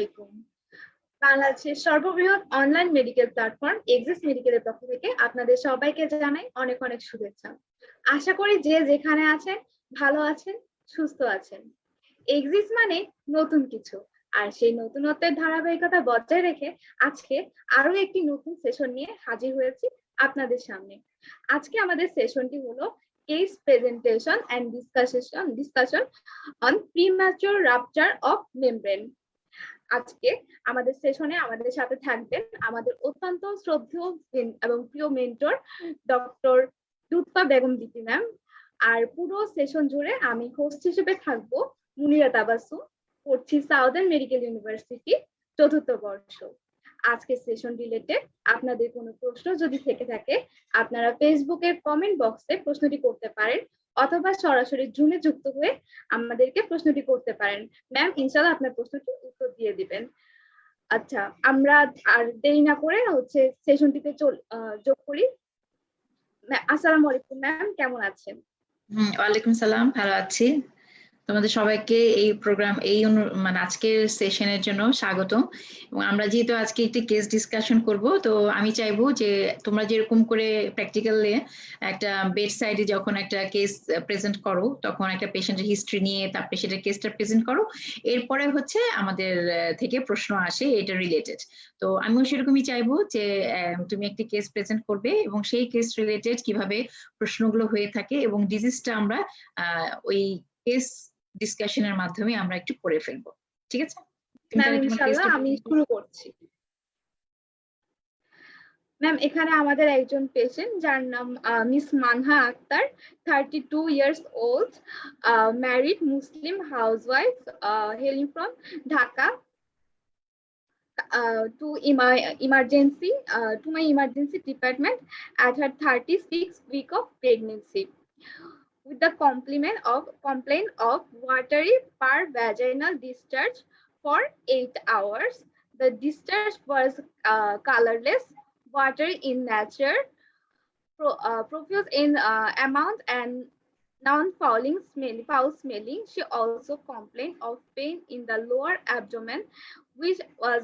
আলাইকুম। বাংলাদেশের সর্ববৃহৎ অনলাইন মেডিকেল প্ল্যাটফর্ম এক্সিস মেডিকেলের পক্ষ থেকে আপনাদের সবাইকে জানাই অনেক অনেক শুভেচ্ছা। আশা করি যে যেখানে আছেন ভালো আছেন, সুস্থ আছেন। এক্সিস মানে নতুন কিছু, আর সেই নতুনত্বের ধারাবাহিকতা বজায় রেখে আজকে আরো একটি নতুন সেশন নিয়ে হাজির হয়েছি আপনাদের সামনে। আজকে আমাদের সেশনটি হলো case presentation and discussion on premature rupture of membrane. আজকে আমাদের সেশনে আমাদের সাথে থাকবেন আমাদের অত্যন্ত শ্রদ্ধেয় এবং প্রিয় mentor doctor Lutfa Begum Dipi ma'am. আর পুরো সেশন জুড়ে আমি হোস্ট হিসেবে থাকবো মুনিরা তাবাসসুম, পড়ছি সাউদার্ন মেডিকেল ইউনিভার্সিটি ৪র্থ বর্ষ। আজকের সেশন রিলেটেড আপনাদের কোনো প্রশ্ন যদি থেকে থাকে আপনারা ফেসবুকের কমেন্ট বক্সে প্রশ্নটি করতে পারেন, অথবা সরাসরি জুমে যুক্ত হয়ে আমাদেরকে প্রশ্নটি করতে পারেন। ম্যাম ইনশাআল্লাহ আপনার প্রশ্নটির উত্তর দিয়ে দিবেন। আচ্ছা, আমরা আর দেরি না করে সেশনটিতে যোগ করি। আসসালামু আলাইকুম ম্যাম, কেমন আছেন? ওয়ালাইকুম সালাম, ভালো আছি। তোমাদের সবাইকে এই প্রোগ্রাম মানে আজকের সেশনের জন্য স্বাগত। এবং আমরা যেহেতু আজকে একটি কেস ডিসকাশন করব, তো আমি চাইবো যে তোমরা যেরকম করে প্র্যাকটিক্যালি একটা বেড সাইডে যখন একটা কেস প্রেজেন্ট করো, তখন একটা পেশেন্টের হিস্ট্রি নিয়ে তারপরে সেটা কেসটা প্রেজেন্ট করো, এরপরে আমাদের থেকে প্রশ্ন আসে এটা রিলেটেড। তো আমিও সেরকমই চাইবো যে তুমি একটি কেস প্রেজেন্ট করবে এবং সেই কেস রিলেটেড কিভাবে প্রশ্নগুলো হয়ে থাকে এবং ডিজিজটা আমরা ওই কেস ডিসকাশনের মাধ্যমে আমরা একটু করে ফেলবো, ঠিক আছে? ম্যাম ইনশাআল্লাহ আমি শুরু করছি। ম্যাম এখানে আমাদের একজন পেশেন্ট যার নাম Miss Manha Akter, 32 years old, married Muslim housewife, hailing from Dhaka, to my emergency department at her 36th week of pregnancy with the complaint of watery per vaginal discharge for 8 hours. The discharge was colorless, watery in nature, profuse in amount, and foul smelling. She also complained of pain in the lower abdomen, which was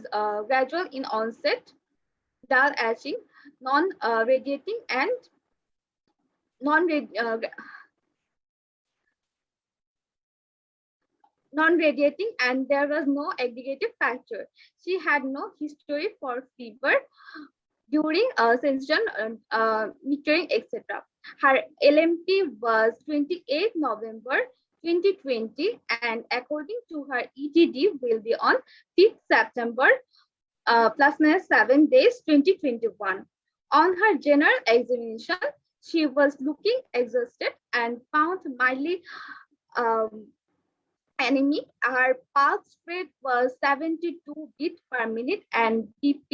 gradual in onset, dull itching, non-radiating and there was no aggregative factor. She had no history for fever during sensation, metering, etc. Her LMT was 28 November 2020, and according to her ETD will be on 5th September ±7 days 2021. On her general examination, she was looking exhausted and found mildly anemic. Her pulse rate was 72 beats per minute and BP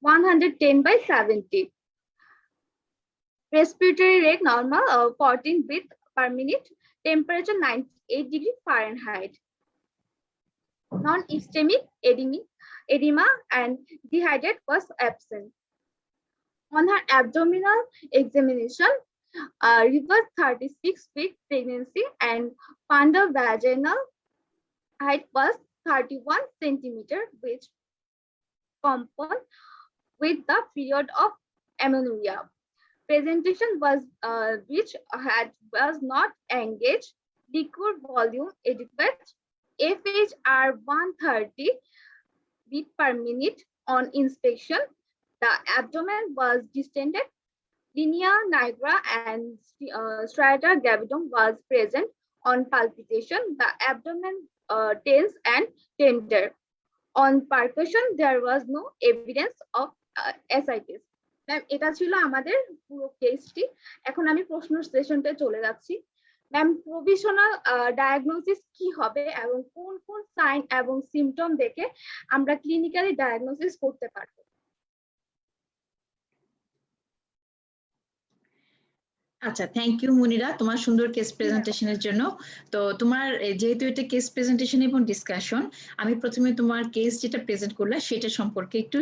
110/70. Respiratory rate normal, 14 beats per minute. Temperature 98 degrees Fahrenheit. Non-ischemic edema and dehydrated was absent. On her abdominal examination, reversed 36-week pregnancy and fundal vaginal height was 31 centimeter, which correspond with the period of amenorrhea. Presentation was was not engaged, liquid volume adequate, FHR 130 beat per minute on inspection. The abdomen was distended, linea nigra and striata gravidum was present. On palpitation, the abdomen tense and tender. On percussion, there was no evidence of ascites. Ma'am এটা ছিল আমাদের পুরো কেসটি। এখন আমি প্রশ্ন সেশনটা চলে যাচ্ছি। ম্যাম প্রভিশনাল ডায়াগনোসিস কি হবে এবং কোন কোন সাইন এবং সিমটম দেখে আমরা ক্লিনিক্যালি ডায়াগনোসিস করতে পারবো? আচ্ছা, থ্যাংক ইউ মুনিরা তোমার সুন্দর কেস প্রেজেন্টেশনের জন্য। তো তোমার যেহেতু এটা কেস প্রেজেন্টেশন এবং ডিসকাশন, আমি প্রথমে তোমার কেস যেটা প্রেজেন্ট করলে সেটা সম্পর্কে একটু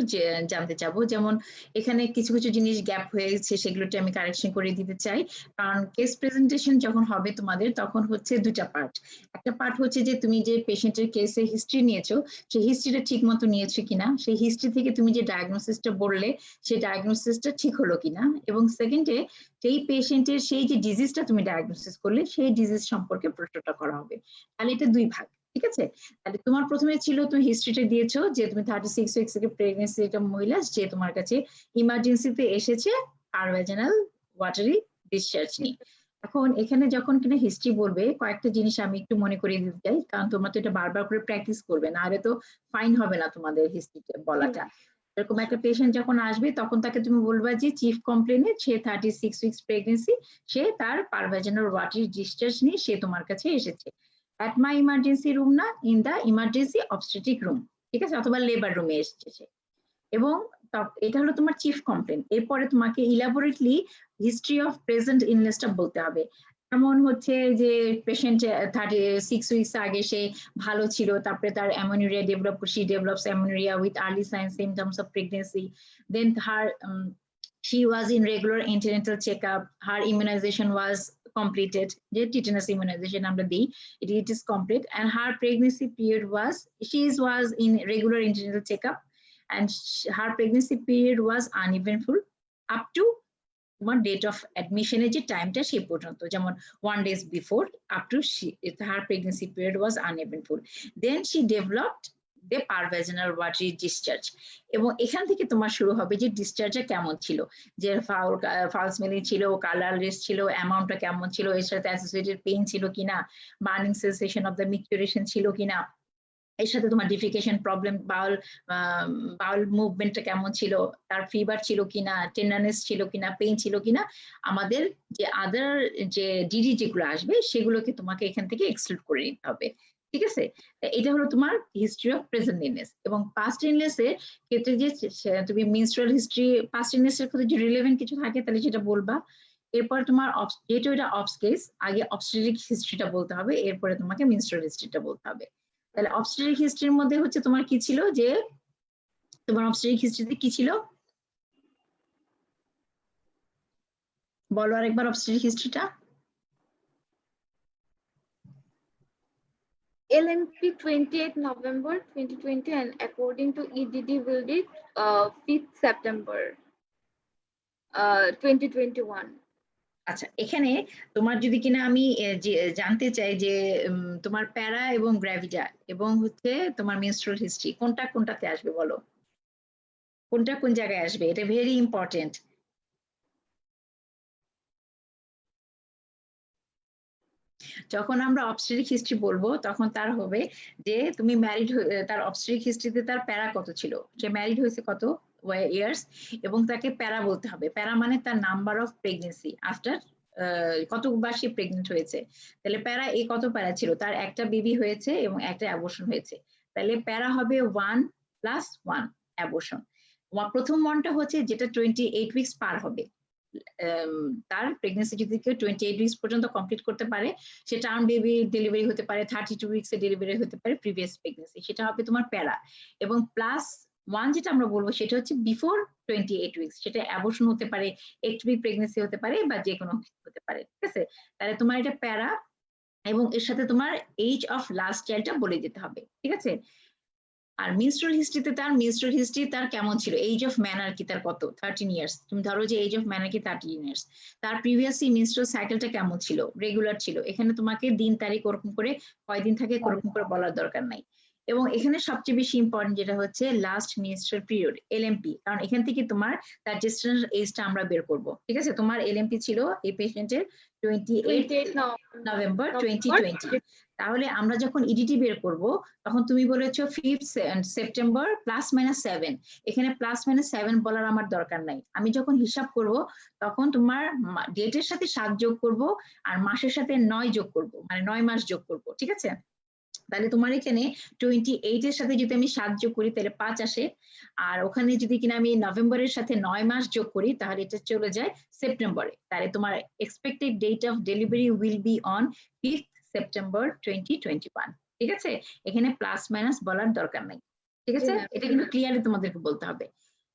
জানতে চাবো। যেমন এখানে কিছু কিছু জিনিস গ্যাপ হয়েছে, সেগুলোতে আমি কারেকশন করে দিতে চাই। কারণ কেস প্রেজেন্টেশন যখন হবে তোমাদের, তখন হচ্ছে দুটা পার্ট। একটা পার্ট হচ্ছে যে তুমি যে পেশেন্টের কেসে হিস্ট্রি নিয়েছো, সেই হিস্ট্রিটা ঠিক মতো নিয়েছো কিনা, সেই হিস্ট্রি থেকে তুমি যে ডায়াগনোসিসটা বললে সেই ডায়াগনোসিসটা ঠিক হলো কিনা, এবং সেকেন্ডে সেই পেশেন্টের সেই যে ডিজিজটা তুমি ডায়াগনোসিস করলে সেই ডিজিজ সম্পর্কে প্রশ্নটা করা হবে। তাহলে এটা দুই ভাগ, ঠিক আছে? তাহলে তোমার প্রথমে ছিল তুমি হিস্ট্রিটা দিয়েছো যে তুমি 36 উইকস থেকে প্রেগনেন্সি একটা মহিলা, যে তোমার কাছে ইমার্জেন্সিতে এসেছে পারভাজিনাল ওয়াটারি ডিসচার্জ নিয়ে। এখন এখানে যখন কিনা হিস্ট্রি বলবে, কয়েকটা জিনিস আমি একটু মনে করিয়ে দিতে চাই, কারণ তোমরা তো এটা বারবার করে প্র্যাকটিস করবে, না হলে তো ফাইন হবে না তোমাদের হিস্ট্রিটা বলাটা। এরকম একটা পেশেন্ট যখন আসবে, তখন তাকে তুমি বলবা যে চিফ কমপ্লেনে সে 36 উইকস প্রেগনেন্সি, সে তার পারভাজিনাল ওয়াটারি ডিসচার্জ নিয়ে সে তোমার কাছে এসেছে অ্যাট মাই ইমার্জেন্সি রুম, না in the emergency obstetric room, ঠিক আছে, অথবা লেবার রুমে এসেছে। এবং এটা হলো তোমার চিফ কমপ্লেন। এরপরে তোমাকে ইলাবোরেটলি হিস্ট্রি অফ প্রেজেন্ট ইলনেসটা বলতে হবে। এমন হচ্ছে যে পেশেন্ট 36 উইকস আগে সে ভালো ছিল, তারপরে তার amenorrhoea develop, she develops amenorrhoea with early sign symptoms of pregnancy, then her she was in regular antenatal checkup, her immunization was completed, যে tetanus immunization আমরা দিই, it is complete, and her pregnancy period was, she was in regular antenatal checkup, and her pregnancy period was uneventful up to তোমার date of অ্যাডমিশনের যে টাইমটা সেই পর্যন্ত, যেমন 1 days before up to her pregnancy period was uneventful, then she developed the parvaginal watery discharge। এবং এখান থেকে তোমার শুরু হবে যে ডিসচার্জটা কেমন ছিল, যে ফাউল স্মেলিং ছিল, কালারলেস ছিল, অ্যামাউন্টটা কেমন ছিল, এর সাথে অ্যাসোসিয়েটেড পেইন ছিল কিনা, বার্নিং সেন্সেশন অফ দ্য মিকচুরেশন ছিল কিনা, এর সাথে তোমার ডিফিকেশন প্রবলেম, বাউল মুভমেন্টটা কেমন ছিল, তার ফিভার ছিল কিনা, টেন্ডারনেস ছিল কিনা, পেইন ছিল কিনা, আমাদের যে আদার যে ডিডি যেগুলো আসবে সেগুলোকে তোমাকে এখান থেকে এক্সক্লুড করে নিতে হবে, ঠিক আছে? এটা হলো তোমার হিস্ট্রি অফ প্রেজেন্ট ইলনেস। এবং পাস্ট ইলনেস এর ক্ষেত্রে যে তুমি মেনস্ট্রুয়াল হিস্ট্রি, পাস্ট ইলনেস এর ক্ষেত্রে যে রিলেভেন্ট কিছু থাকে তাহলে সেটা বলবা। এরপর তোমার যেহেতু এটা অবস কেস, আগে অবস্টেট্রিক হিস্ট্রিটা বলতে হবে, এরপরে তোমাকে মেনস্ট্রুয়াল হিস্ট্রিটা বলতে হবে। তাহলে অবস্টেট্রিক হিস্ট্রির মধ্যে হচ্ছে তোমার কি ছিল, যে তোমার অবস্টেট্রিক হিস্ট্রিতে কি ছিল বলো আরেকবার obstetric হিস্ট্রিটা। LMP 28 November 2020 and according to EDD will be 5th September 2021. আচ্ছা, এখানে তোমার যদি কিনা আমি জানতে চাই যে তোমার প্যারা এবং গ্র্যাভিডা এবং হচ্ছে তোমার মেনস্ট্রুয়াল হিস্ট্রি কোনটা কোনটাতে আসবে বলো, কোনটা কোন জায়গায় আসবে, এটা ভেরি ইম্পর্টেন্ট। যখন আমরা অবস্টেট্রিক হিস্ট্রি বলবো তখন তার হবে যে তুমি ম্যারিড, তার অবস্টেট্রিক হিস্ট্রিতে তার প্যারা কত ছিল, সে ম্যারিড হয়েছে কত ইয়ার্স, এবং তাকে প্যারা বলতে হবে। প্যারা মানে তার নাম্বার অফ প্রেগনেন্সি আফটার, কতবার সে প্রেগনেন্ট হয়েছে। তাহলে প্যারা এই কত প্যারা ছিল, তার একটা বেবি হয়েছে এবং একটা অ্যাবর্শন হয়েছে, তাহলে প্যারা হবে 1 + 1 অ্যাবর্শন। প্রথম ওয়ানটা হচ্ছে যেটা 28 উইকস পার হবে, তার প্রেগনেন্সি যদি কেউ 28 উইকস পর্যন্ত কমপ্লিট করতে পারে, সেটা আর্ম বেবি ডেলিভারি হতে পারে, 32 উইকস এ ডেলিভারি হতে পারে প্রিভিয়াস প্রেগনেন্সি, সেটা হবে তোমার প্যারা। এবং +1 যেটা আমরা বলবো সেটা হচ্ছে বিফোর 28 উইকস, সেটা অ্যাবর্শন হতে পারে, একটিভ প্রেগনেন্সি হতে পারে, বা যে কোনো হতে পারে, ঠিক আছে? তাহলে তোমার এটা প্যারা, এবং এর সাথে তোমার এজ অফ লাস্ট চাইল্ডটা বলে দিতে হবে, ঠিক আছে? আর মেনস্ট্রুয়াল হিস্ট্রিতে তার মেনস্ট্রুয়াল হিস্ট্রি তার কেমন ছিল, এজ অফ ম্যানার কি তার কত, 13 ইয়ার্স, তুমি ধরো যে এজ অফ ম্যানার কি 13 ইয়ার্স, তার প্রিভিয়াসলি মেনস্ট্রুয়াল সাইকেলটা কেমন ছিল, রেগুলার ছিল, এখানে তোমাকে দিন তারিখ ওরকম করে কয়দিন থাকে ওরকম করে বলার দরকার নাই। এবং এখানে সবচেয়ে বেশি ইম্পর্টেন্ট যেটা হচ্ছে লাস্ট মেনস্ট্রুয়াল পিরিয়ড, এলএমপি, কারণ এখান থেকে তোমার তার জেস্টেশনাল এজটা আমরা বের করব, ঠিক আছে? তোমার এলএমপি ছিল এই পেশেন্টের 28 নভেম্বর 2020। তাহলে আমরা যখন ইডিটি বের করব তখন তুমি বলেছো 5th সেপ্টেম্বর +-7, এখানে +-7 বলার আমার দরকার নাই। আমি যখন হিসাব করব তখন তোমার ডেটের সাথে 7 যোগ করব আর মাসের সাথে 9 যোগ করব, মানে 9 মাস যোগ করব, ঠিক আছে? তাহলে তোমার এখানে 28 এর সাথে যদি আমি 7 যোগ করি তাহলে 5 আসে, আর ওখানে যদি কিনা আমি নভেম্বরের সাথে 9 মাস যোগ করি তাহলে এটা চলে যায় সেপ্টেম্বরে। তাহলে তোমার expected date of delivery will be on 5th September 2021। ঠিক আছে, এখানে প্লাস মাইনাস বলার দরকার নাই। ঠিক আছে, এটা কিন্তু ক্লিয়ারলি তোমাদেরকে বলতে হবে।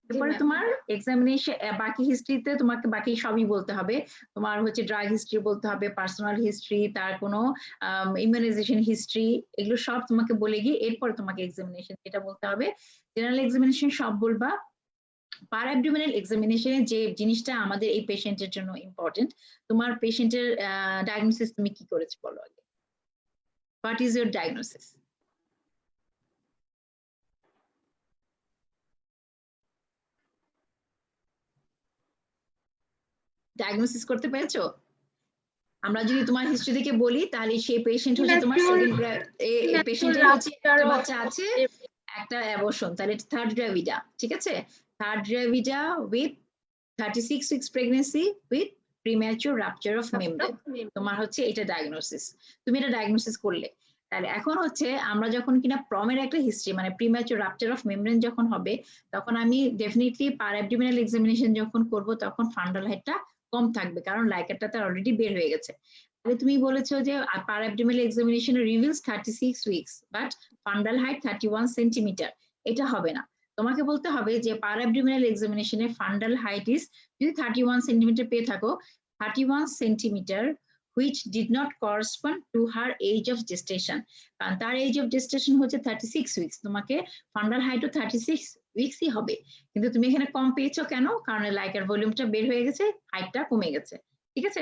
এরপরে তোমার এক্সামিনেশন বাকি হিস্ট্রিতে তোমাকে বাকি সবই বলতে হবে। তোমার হচ্ছে ড্রাগ হিস্ট্রি বলতে হবে, পার্সোনাল হিস্ট্রি, তার কোনো ইমিউনাইজেশন হিস্ট্রি, এগুলো সব তোমাকে বলে গিয়ে এরপরে তোমাকে এক্সামিনেশন যেটা বলতে হবে। জেনারেল এক্সামিনেশন সব বলবা। পার অ্যাবডোমিনাল এক্সামিনেশনে যে জিনিসটা আমাদের এই পেশেন্টের জন্য ইম্পর্টেন্ট, তোমার পেশেন্টের ডায়াগনোসিস তুমি কি করেছো বলো আগে। What is your diagnosis? Diagnosis করতে পেরেছো? আমরা যদি তোমার হিস্ট্রি থেকে বলি তাহলে সেই পেশেন্ট হচ্ছে তোমার সেকেন্ড পেশেন্টের হচ্ছে বাচ্চা আছে একটা অ্যাবর্শন, তাহলে থার্ড গ্র্যাভিডা। ঠিক আছে, third gravida with 36 weeks pregnancy with premature rupture of membrane, তোমার হচ্ছে এটা ডায়াগনোসিস। তুমি এটা ডায়াগনোসিস করলে, তাহলে এখন হচ্ছে আমরা যখন কিনা প্রমের একটা হিস্ট্রি মানে প্রিম্যাচুর রাপচার অফ মেমব্রেন যখন হবে, তখন আমি ডেফিনেটলি পার অ্যাবডোমিনাল এক্সামিনেশন যখন করব তখন ফান্ডাল হাইটটা কম থাকবে, কারণ লাইকারটা তার অলরেডি বের হয়ে গেছে। তাহলে তুমি বলেছো যে per abdominal examination reveals 36 weeks but fundal height 31 centimetre, এটা হবে না। তোমাকে বলতে হবে যে পার অ্যাবডোমিনাল এক্সামিনেশনে ফান্ডাল হাইট ইজ, যদি 31 সেন্টিমিটার পেয়ে থাকো, 31 centimetre which did not correspond to her age of gestation, কারণ তার এজ অফ জেস্টেশন হচ্ছে 36 উইকস, তোমাকে ফান্ডাল হাইটও 36 উইকসই হবে। কিন্তু তুমি এখানে কম পেয়েছো কেন? কারণ লাইকার ভলিউমটা বের হয়ে গেছে, হাইটটা কমে গেছে। ঠিক আছে,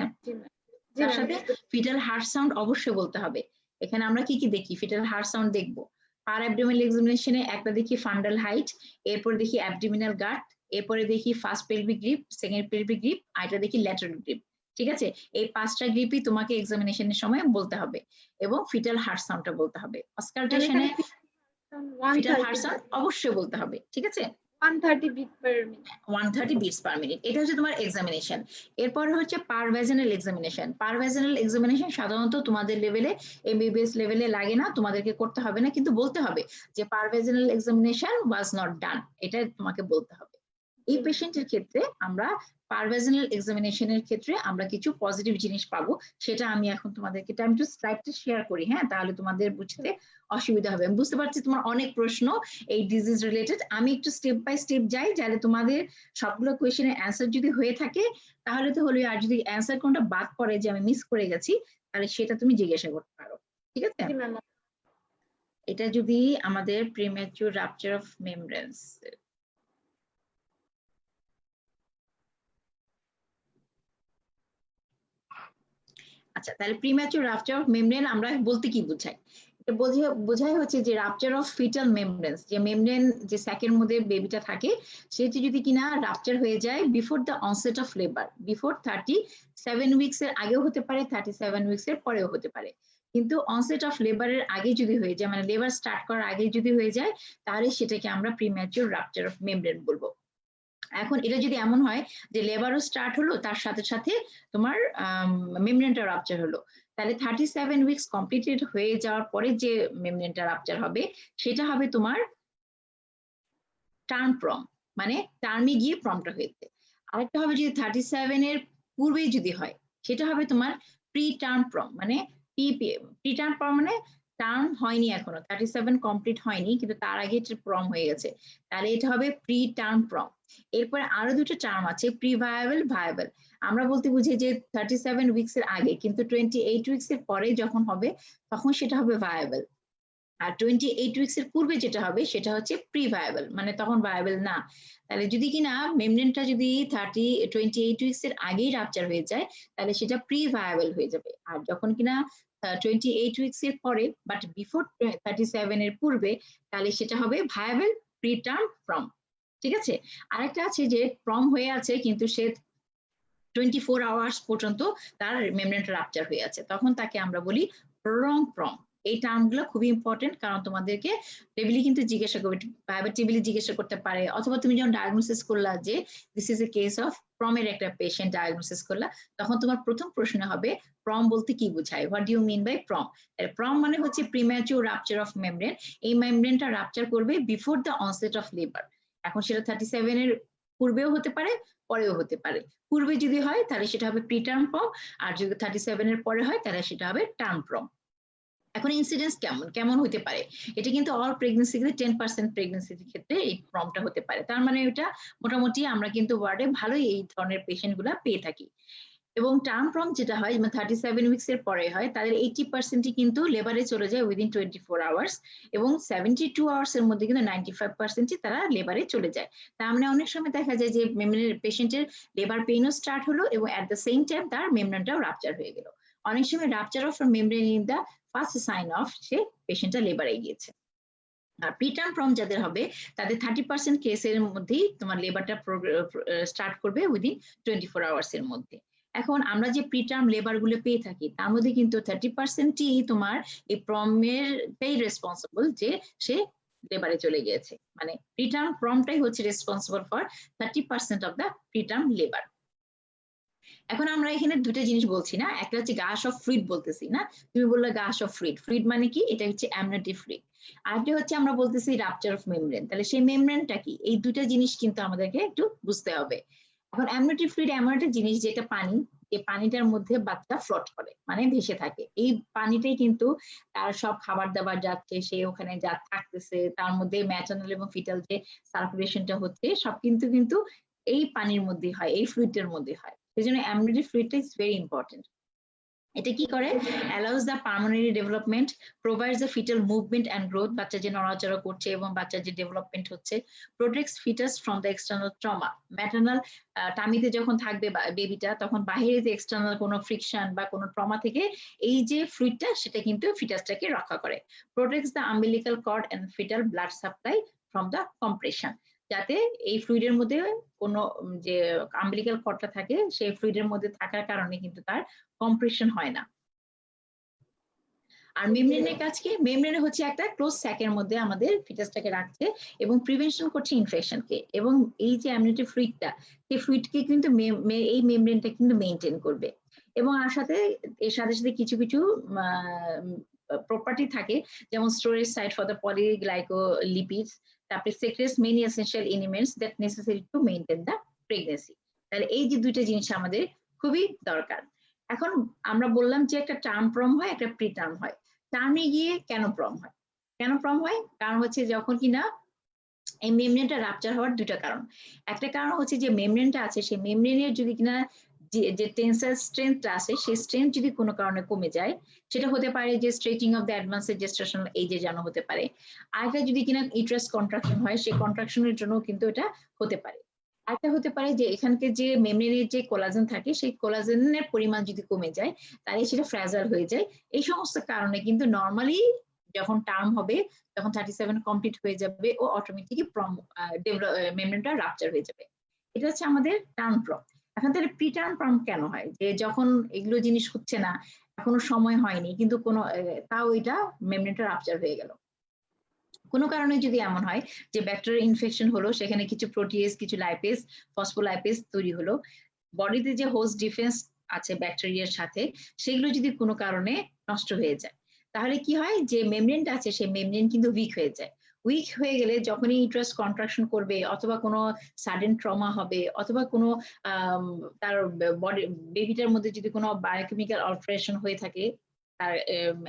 তার সাথে ফিটাল হার্ট সাউন্ড অবশ্যই বলতে হবে। এখানে আমরা কি কি দেখি? ফিটাল হার্ট সাউন্ড দেখবো পার অ্যাবডোমিনাল এক্সামিনেশনে। একটা দেখি ফান্ডাল হাইট, এরপর দেখি অ্যাবডোমিনাল গাট, এরপরে দেখি first pelvic grip, second pelvic grip, আর এটা দেখি ল্যাটারাল গ্রিপ। ঠিক আছে, এই 5টা গ্রিপই তোমাকে এক্সামিনেশনের সময় বলতে হবে, এবং ফিটাল হার্ট সাউন্ডটা বলতে হবে। অস্কালটেশনে ফিটাল হার্ট সাউন্ড অবশ্যই বলতে হবে। ঠিক আছে, 130 beat per minute, 130 beats per minute, এটা হচ্ছে তোমার এক্সামিনেশন। এরপর হচ্ছে পারভেজনাল এক্সামিনেশন। পারভেজনাল এক্সামিনেশন সাধারণত তোমাদের লেভেলে এমবিবিএস লেভেলে লাগে না, তোমাদেরকে করতে হবে না, কিন্তু বলতে হবে যে পারভেজনাল এক্সামিনেশন ওয়াজ নট ডান, এটা তোমাকে বলতে হবে। এই পেশেন্টের ক্ষেত্রে আমরা পারভেজনাল এক্সামিনেশনের ক্ষেত্রে আমরা কিছু পজিটিভ জিনিস পাবো, সেটা আমি এখন তোমাদেরকে আমি একটু স্লাইডটা শেয়ার করি। হ্যাঁ, তাহলে তোমাদের বুঝতে অসুবিধা হবে। আমি বুঝতে পারছি তোমার অনেক প্রশ্ন এই ডিজিজ রিলেটেড, আমি একটু স্টেপ বাই স্টেপ যাই, যাতে তোমাদের সবগুলো কোয়েশ্চেনের অ্যান্সার যদি হয়ে থাকে তাহলে তো হলো, আর যদি অ্যান্সার কোনটা বাদ পড়ে যে আমি মিস করে গেছি তাহলে সেটা তুমি জিজ্ঞাসা করতে পারো। ঠিক আছে, এটা যদি আমাদের প্রিম্যাচুর রাপচার অফ মেমব্রেনস, আচ্ছা, তাহলে প্রিম্যাচুর রাপচার অফ মেমব্রেন আমরা বলতে কি বোঝাই? এটা বোঝাই হচ্ছে যে রাপচার অফ ফিটাল মেমব্রেনস, যে মেমব্রেন যে স্যাকের মধ্যে বেবিটা থাকে সেটি যদি কিনা রাপচার হয়ে যায় before the onset of labour, before 37 weeks এর আগেও হতে পারে, 37 উইকস এর পরেও হতে পারে, কিন্তু অনসেট অফ লেবারের আগে যদি হয়ে যায়, মানে লেবার স্টার্ট করার আগে যদি হয়ে যায়, তাহলে সেটাকে আমরা প্রিম্যাচুর রাপচার অফ মেমব্রেন বলবো। এখন এটা যদি এমন হয় যে লেবারও স্টার্ট হলো, তার সাথে সাথে তোমার মেমব্রেনটা রাপচার হলো, তাহলে 37 উইকস কমপ্লিটেড হয়ে যাওয়ার পরে যে মেমব্রেনটা রাপচার হবে সেটা হবে তোমার টার্ম প্রম, মানে টার্মে গিয়ে প্রমটা হয়েছে। আরেকটা হবে যদি 37 এর পূর্বে যদি হয় সেটা হবে তোমার প্রি টার্ম প্রম, মানে প্রি টার্ম প্রম মানে টার্ম হয়নি এখনো, 37 কমপ্লিট হয়নি কিন্তু তার আগে এটা প্রম হয়ে গেছে, তাহলে এটা হবে প্রি টার্ম প্রম। এরপরে আরো দুটো টার্ম আছে, প্রি ভায়াবল, ভায়াবল। আমরা বলতে বুঝি যে 37 উইকস এর আগে, কিন্তু 28 উইকস এর পরে যখন হবে তখন সেটা হবে ভায়াবল, আর 28 উইকস এর পূর্বে যেটা হবে সেটা হচ্ছে প্রি ভায়াবল, মানে তখন ভায়াবল না। তাহলে যদি কিনা মেমব্রেনটা যদি 28 উইকস এর আগেই রাপচার হয়ে যায় তাহলে সেটা প্রি ভায়াবল হয়ে যাবে, আর যখন কিনা 28 উইকস এর পরে বাট বিফোর 37 এর পূর্বে তাহলে সেটা হবে ভায়াবল প্রি টার্ম প্রম। ঠিক আছে, আরেকটা আছে যে প্রম হয়ে আছে কিন্তু সে 24 আওয়ার্স পর্যন্ত তার মেমব্রেনটা রাপচার হয়ে আছে, তখন তাকে আমরা বলি প্রলং প্রম। এই টার্মগুলো খুবই ইম্পর্টেন্ট, কারণ তোমাদেরকে টেবিলে কিন্তু জিজ্ঞাসা করবে, ভাইবা টেবিলে জিজ্ঞাসা করতে পারে, অথবা তুমি যখন ডায়াগনোসিস করলা যে this is a case of প্রমের একটা পেশেন্ট ডায়াগনোসিস করলা, তখন তোমার প্রথম প্রশ্ন হবে প্রম বলতে কি বোঝায়, what do you mean by PROM. PROM মানে হচ্ছে প্রিম্যাচুর রাপচার অফ মেমব্রেন। এই মেমব্রেনটা রাপচার করবে before the onset of labour. এখন সেটা 37 এর পূর্বেও হতে পারে, পরেও হতে পারে। পূর্বে যদি হয় তাহলে সেটা হবে প্রিটার্ম প্রম, আর যদি 37 এর পরে হয় তাহলে সেটা হবে টার্ম প্রম। এখন ইনসিডেন্স কেমন কেমন হতে পারে, এটা কিন্তু অল প্রেগনেন্সিতে 10% প্রেগনেন্সির ক্ষেত্রে এই প্রমটা হতে পারে। তার মানে এটা মোটামুটি আমরা কিন্তু ওয়ার্ডে ভালোই এই ধরনের পেশেন্ট গুলা পেয়ে থাকি। এবং টার্ম প্রম যেটা হয় 37 উইকস এর পরে হয়, তাদের 80% কিন্তু লেবারে চলে যায় উইদিন 24 আওয়ার্স, এবং 72 আওয়ার্স এর মধ্যে কিন্তু 95% তারা লেবারে চলে যায়। তার মানে অনেক সময় দেখা যায় যে পেশেন্টের লেবার পেইনও স্টার্ট হলো এবং অ্যাট দ্য সেম টাইম তার মেমব্রেনটাও রাপচার হয়ে গেল। অনেক সময় rupture of membrane in the first sign of সে পেশেন্টটা লেবারে গিয়েছে। আর প্রিটার্ম প্রম যাদের হবে তাদের 30% কেসের মধ্যেই তোমার লেবারটা স্টার্ট করবে উইদিন 24 আওয়ার্স এর মধ্যে। এখন আমরা যে প্রিটার্ম লেবার গুলো পেয়ে থাকি তার মধ্যে কিন্তু 30%ই তোমার এই প্রমেরটাই রেসপন্সিবল যে সে লেবারে চলে গিয়েছে, মানে প্রিটার্ম প্রমটাই হচ্ছে responsible for 30% of the preterm labour. এখন আমরা এখানে দুটো জিনিস বলছি না, একটা হচ্ছে গাশ অফ ফ্লুইড বলতেছি না, তুমি বললে গাশ অফ ফ্লুইড, ফ্লুইড মানে কি, এটা হচ্ছে অ্যামনিওটিক ফ্লুইড। আরেকটা হচ্ছে আমরা বলতেছি রাপচার অফ মেমব্রেন, তাহলে সেই মেমব্রেনটা কি, এই দুটো জিনিস কিন্তু আমাদেরকে একটু বুঝতে হবে। এখন অ্যামনিওটিক ফ্লুইড এমন একটা জিনিস যেটা পানি, এই পানিটার মধ্যে বাচ্চা ফ্লোট করে মানে ভেসে থাকে, এই পানিটাই কিন্তু তার সব খাবার দাবার যাচ্ছে, সে ওখানে যা থাকতেছে, তার মধ্যে ম্যাটার্নাল এবং ফিটাল যে সার্কুলেশনটা হচ্ছে সব কিন্তু এই পানির মধ্যে হয়, এই ফ্লুইডের মধ্যে হয়। সেই জন্য অ্যামনিওটিক ফ্লুইডটা ইজ ভেরি ইম্পর্টেন্ট। এটা কি করে, allows the permanent development, provides the fetal movement and growth, বাচ্চা যে নড়াচড়া করছে এবং বাচ্চার যে ডেভেলপমেন্ট হচ্ছে, protects fetus from the external trauma, maternal টামিতে যখন থাকবে বেবিটা তখন বাইরে যে এক্সটার্নাল কোনো ফ্রিকশন বা কোনো ট্রমা থেকে এই যে ফ্লুইডটা সেটা কিন্তু ফিটাসটাকে রক্ষা করে। Protects the umbilical cord and foetal blood supply from the compression, যাতে এই ফ্লুইডের মধ্যে কোনো যে আম্বিলিক্যাল কর্ডটা থাকে সেই ফ্লুইডের মধ্যে থাকার কারণে কিন্তু তার কম্প্রেশন হয় না। আর মেমব্রেনের কাজ কি, মেমব্রেন হচ্ছে একটা ক্লোজ স্যাকের মধ্যে আমাদের ফিটাসটাকে রাখছে এবং প্রিভেনশন করছে ইনফেকশনকে, এবং এই যে অ্যামনিওটিক ফ্লুইডটা সেই ফ্লুইডকে কিন্তু এই মেমব্রেনটা কিন্তু মেইনটেইন করবে। এবং আর সাথে এর সাথে সাথে কিছু কিছু প্রপার্টি থাকে, যেমন storage site for the polyglycolipids, তারপরে secretes many essential elements that necessary to maintain the pregnancy. তাহলে এই যে দুইটা জিনিস আমাদের খুবই দরকার। এখন আমরা বললাম যে একটা টার্ম প্রম হয়, একটা প্রিটার্ম হয়। টার্মে গিয়ে কেন প্রম হয়, কেন প্রম হয়, কারণ হচ্ছে যখন কিনা এই মেমব্রেনটা রাপচার হওয়ার দুটো কারণ। একটা কারণ হচ্ছে যে মেমব্রেনটা আছে সেই মেমব্রেনের যদি কিনা যে টেন্সাইল স্ট্রেংথটা আছে সেই স্ট্রেংথ যদি কোনো কারণে কমে যায়, সেটা হতে পারে যে stretching of the advanced gestational এজে যেন হতে পারে। আরেকটা যদি কিনা ইউটেরাস কন্ট্রাকশন হয়, সেই কন্ট্রাকশনের জন্য কিন্তু এটা হতে পারে। আরেকটা হতে পারে যে এখানকে যে মেমব্রেনের যে কোলাজেন থাকে সেই কোলাজেনের পরিমাণ যদি কমে যায় তাহলে সেটা ফ্র্যাজাইল হয়ে যায়। এই সমস্ত কারণে কিন্তু নর্মালি যখন টার্ম হবে তখন 37 কমপ্লিট হয়ে যাবে ও অটোমেটিকই মেমব্রেনটা রাপচার হয়ে যাবে। এটা হচ্ছে আমাদের টার্ম প্রম। এখন তাহলে প্রিটার্ম প্রম কেন হয়, যে যখন এগুলো জিনিস হচ্ছে না, এখনো সময় হয়নি কিন্তু কোনো তাও এটা মেমব্রেনটা রাপচার হয়ে গেল। কোনো কারণে যদি এমন হয় যে ব্যাকটেরিয়াল ইনফেকশন হলো, সেখানে কিছু প্রোটিয়েজ কিছু লাইপেজ ফসফোলাইপেজ তৈরি হলো, বডিতে যে হোস্ট ডিফেন্স আছে ব্যাকটেরিয়ার সাথে সেগুলো যদি কোনো কারণে নষ্ট হয়ে যায়, তাহলে কি হয় যে মেমব্রেনটা আছে সেই মেমব্রেন কিন্তু উইক হয়ে যায়। উইক হয়ে গেলে যখনই ইউটেরাস কন্ট্রাকশন করবে অথবা কোনো সাডেন ট্রমা হবে অথবা কোনো তার বডি বেবিটার মধ্যে যদি কোনো বায়োকেমিক্যাল অল্টারেশন হয়ে থাকে তার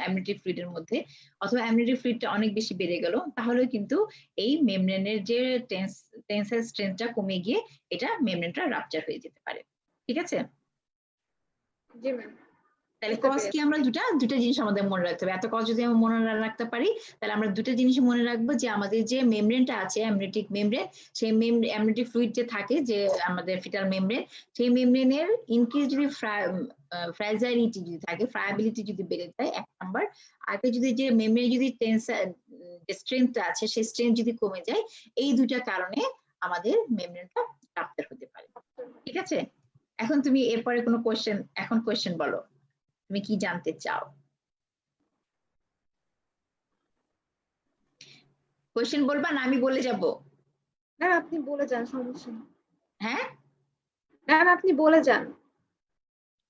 অ্যামনিওটিক ফ্লুইডের মধ্যে, অথবা অ্যামনিওটিক ফ্লুইডটা অনেক বেশি বেড়ে গেল, তাহলে কিন্তু এই মেমব্রেনের যে টেন্সাইল স্ট্রেংথটা কমে গিয়ে এটা মেমব্রেনটা রাপচার হয়ে যেতে পারে। ঠিক আছে, জি ম্যাম। তাহলে কজ কি আমরা দুটা জিনিস আমাদের মনে রাখতে হবে। এত কজ যদি আমরা মনে রাখতে পারি তাহলে আমরা দুটো জিনিস মনে রাখবো, যে আমাদের যে মেমব্রেনটা আছে অ্যামনিওটিক মেমব্রেন, সেই অ্যামনিওটিক ফ্লুইড যে থাকে যে আমাদের ফিটাল মেমব্রেন, সেই মেমব্রেনের ইনক্রিজ যদি ফ্র্যাজাইলিটি যদি থাকে, ফ্রায়াবিলিটি যদি বেড়ে যায় এক নাম্বার, আর যদি যে মেমব্রেন যদি যে স্ট্রেংথটা আছে সেই স্ট্রেংথ যদি কমে যায়, এই দুটা কারণে আমাদের মেমব্রেনটা রাপচার হতে পারে। ঠিক আছে, এখন তুমি এরপরে কোনো কোয়েশ্চেন বলো, তুমি কি জানতে চাও? কোয়েশ্চেন বলবা না আমি বলে যাব? ম্যাম আপনি বলে যান, সমস্যা নেই। হ্যাঁ, ম্যাম আপনি বলে যান।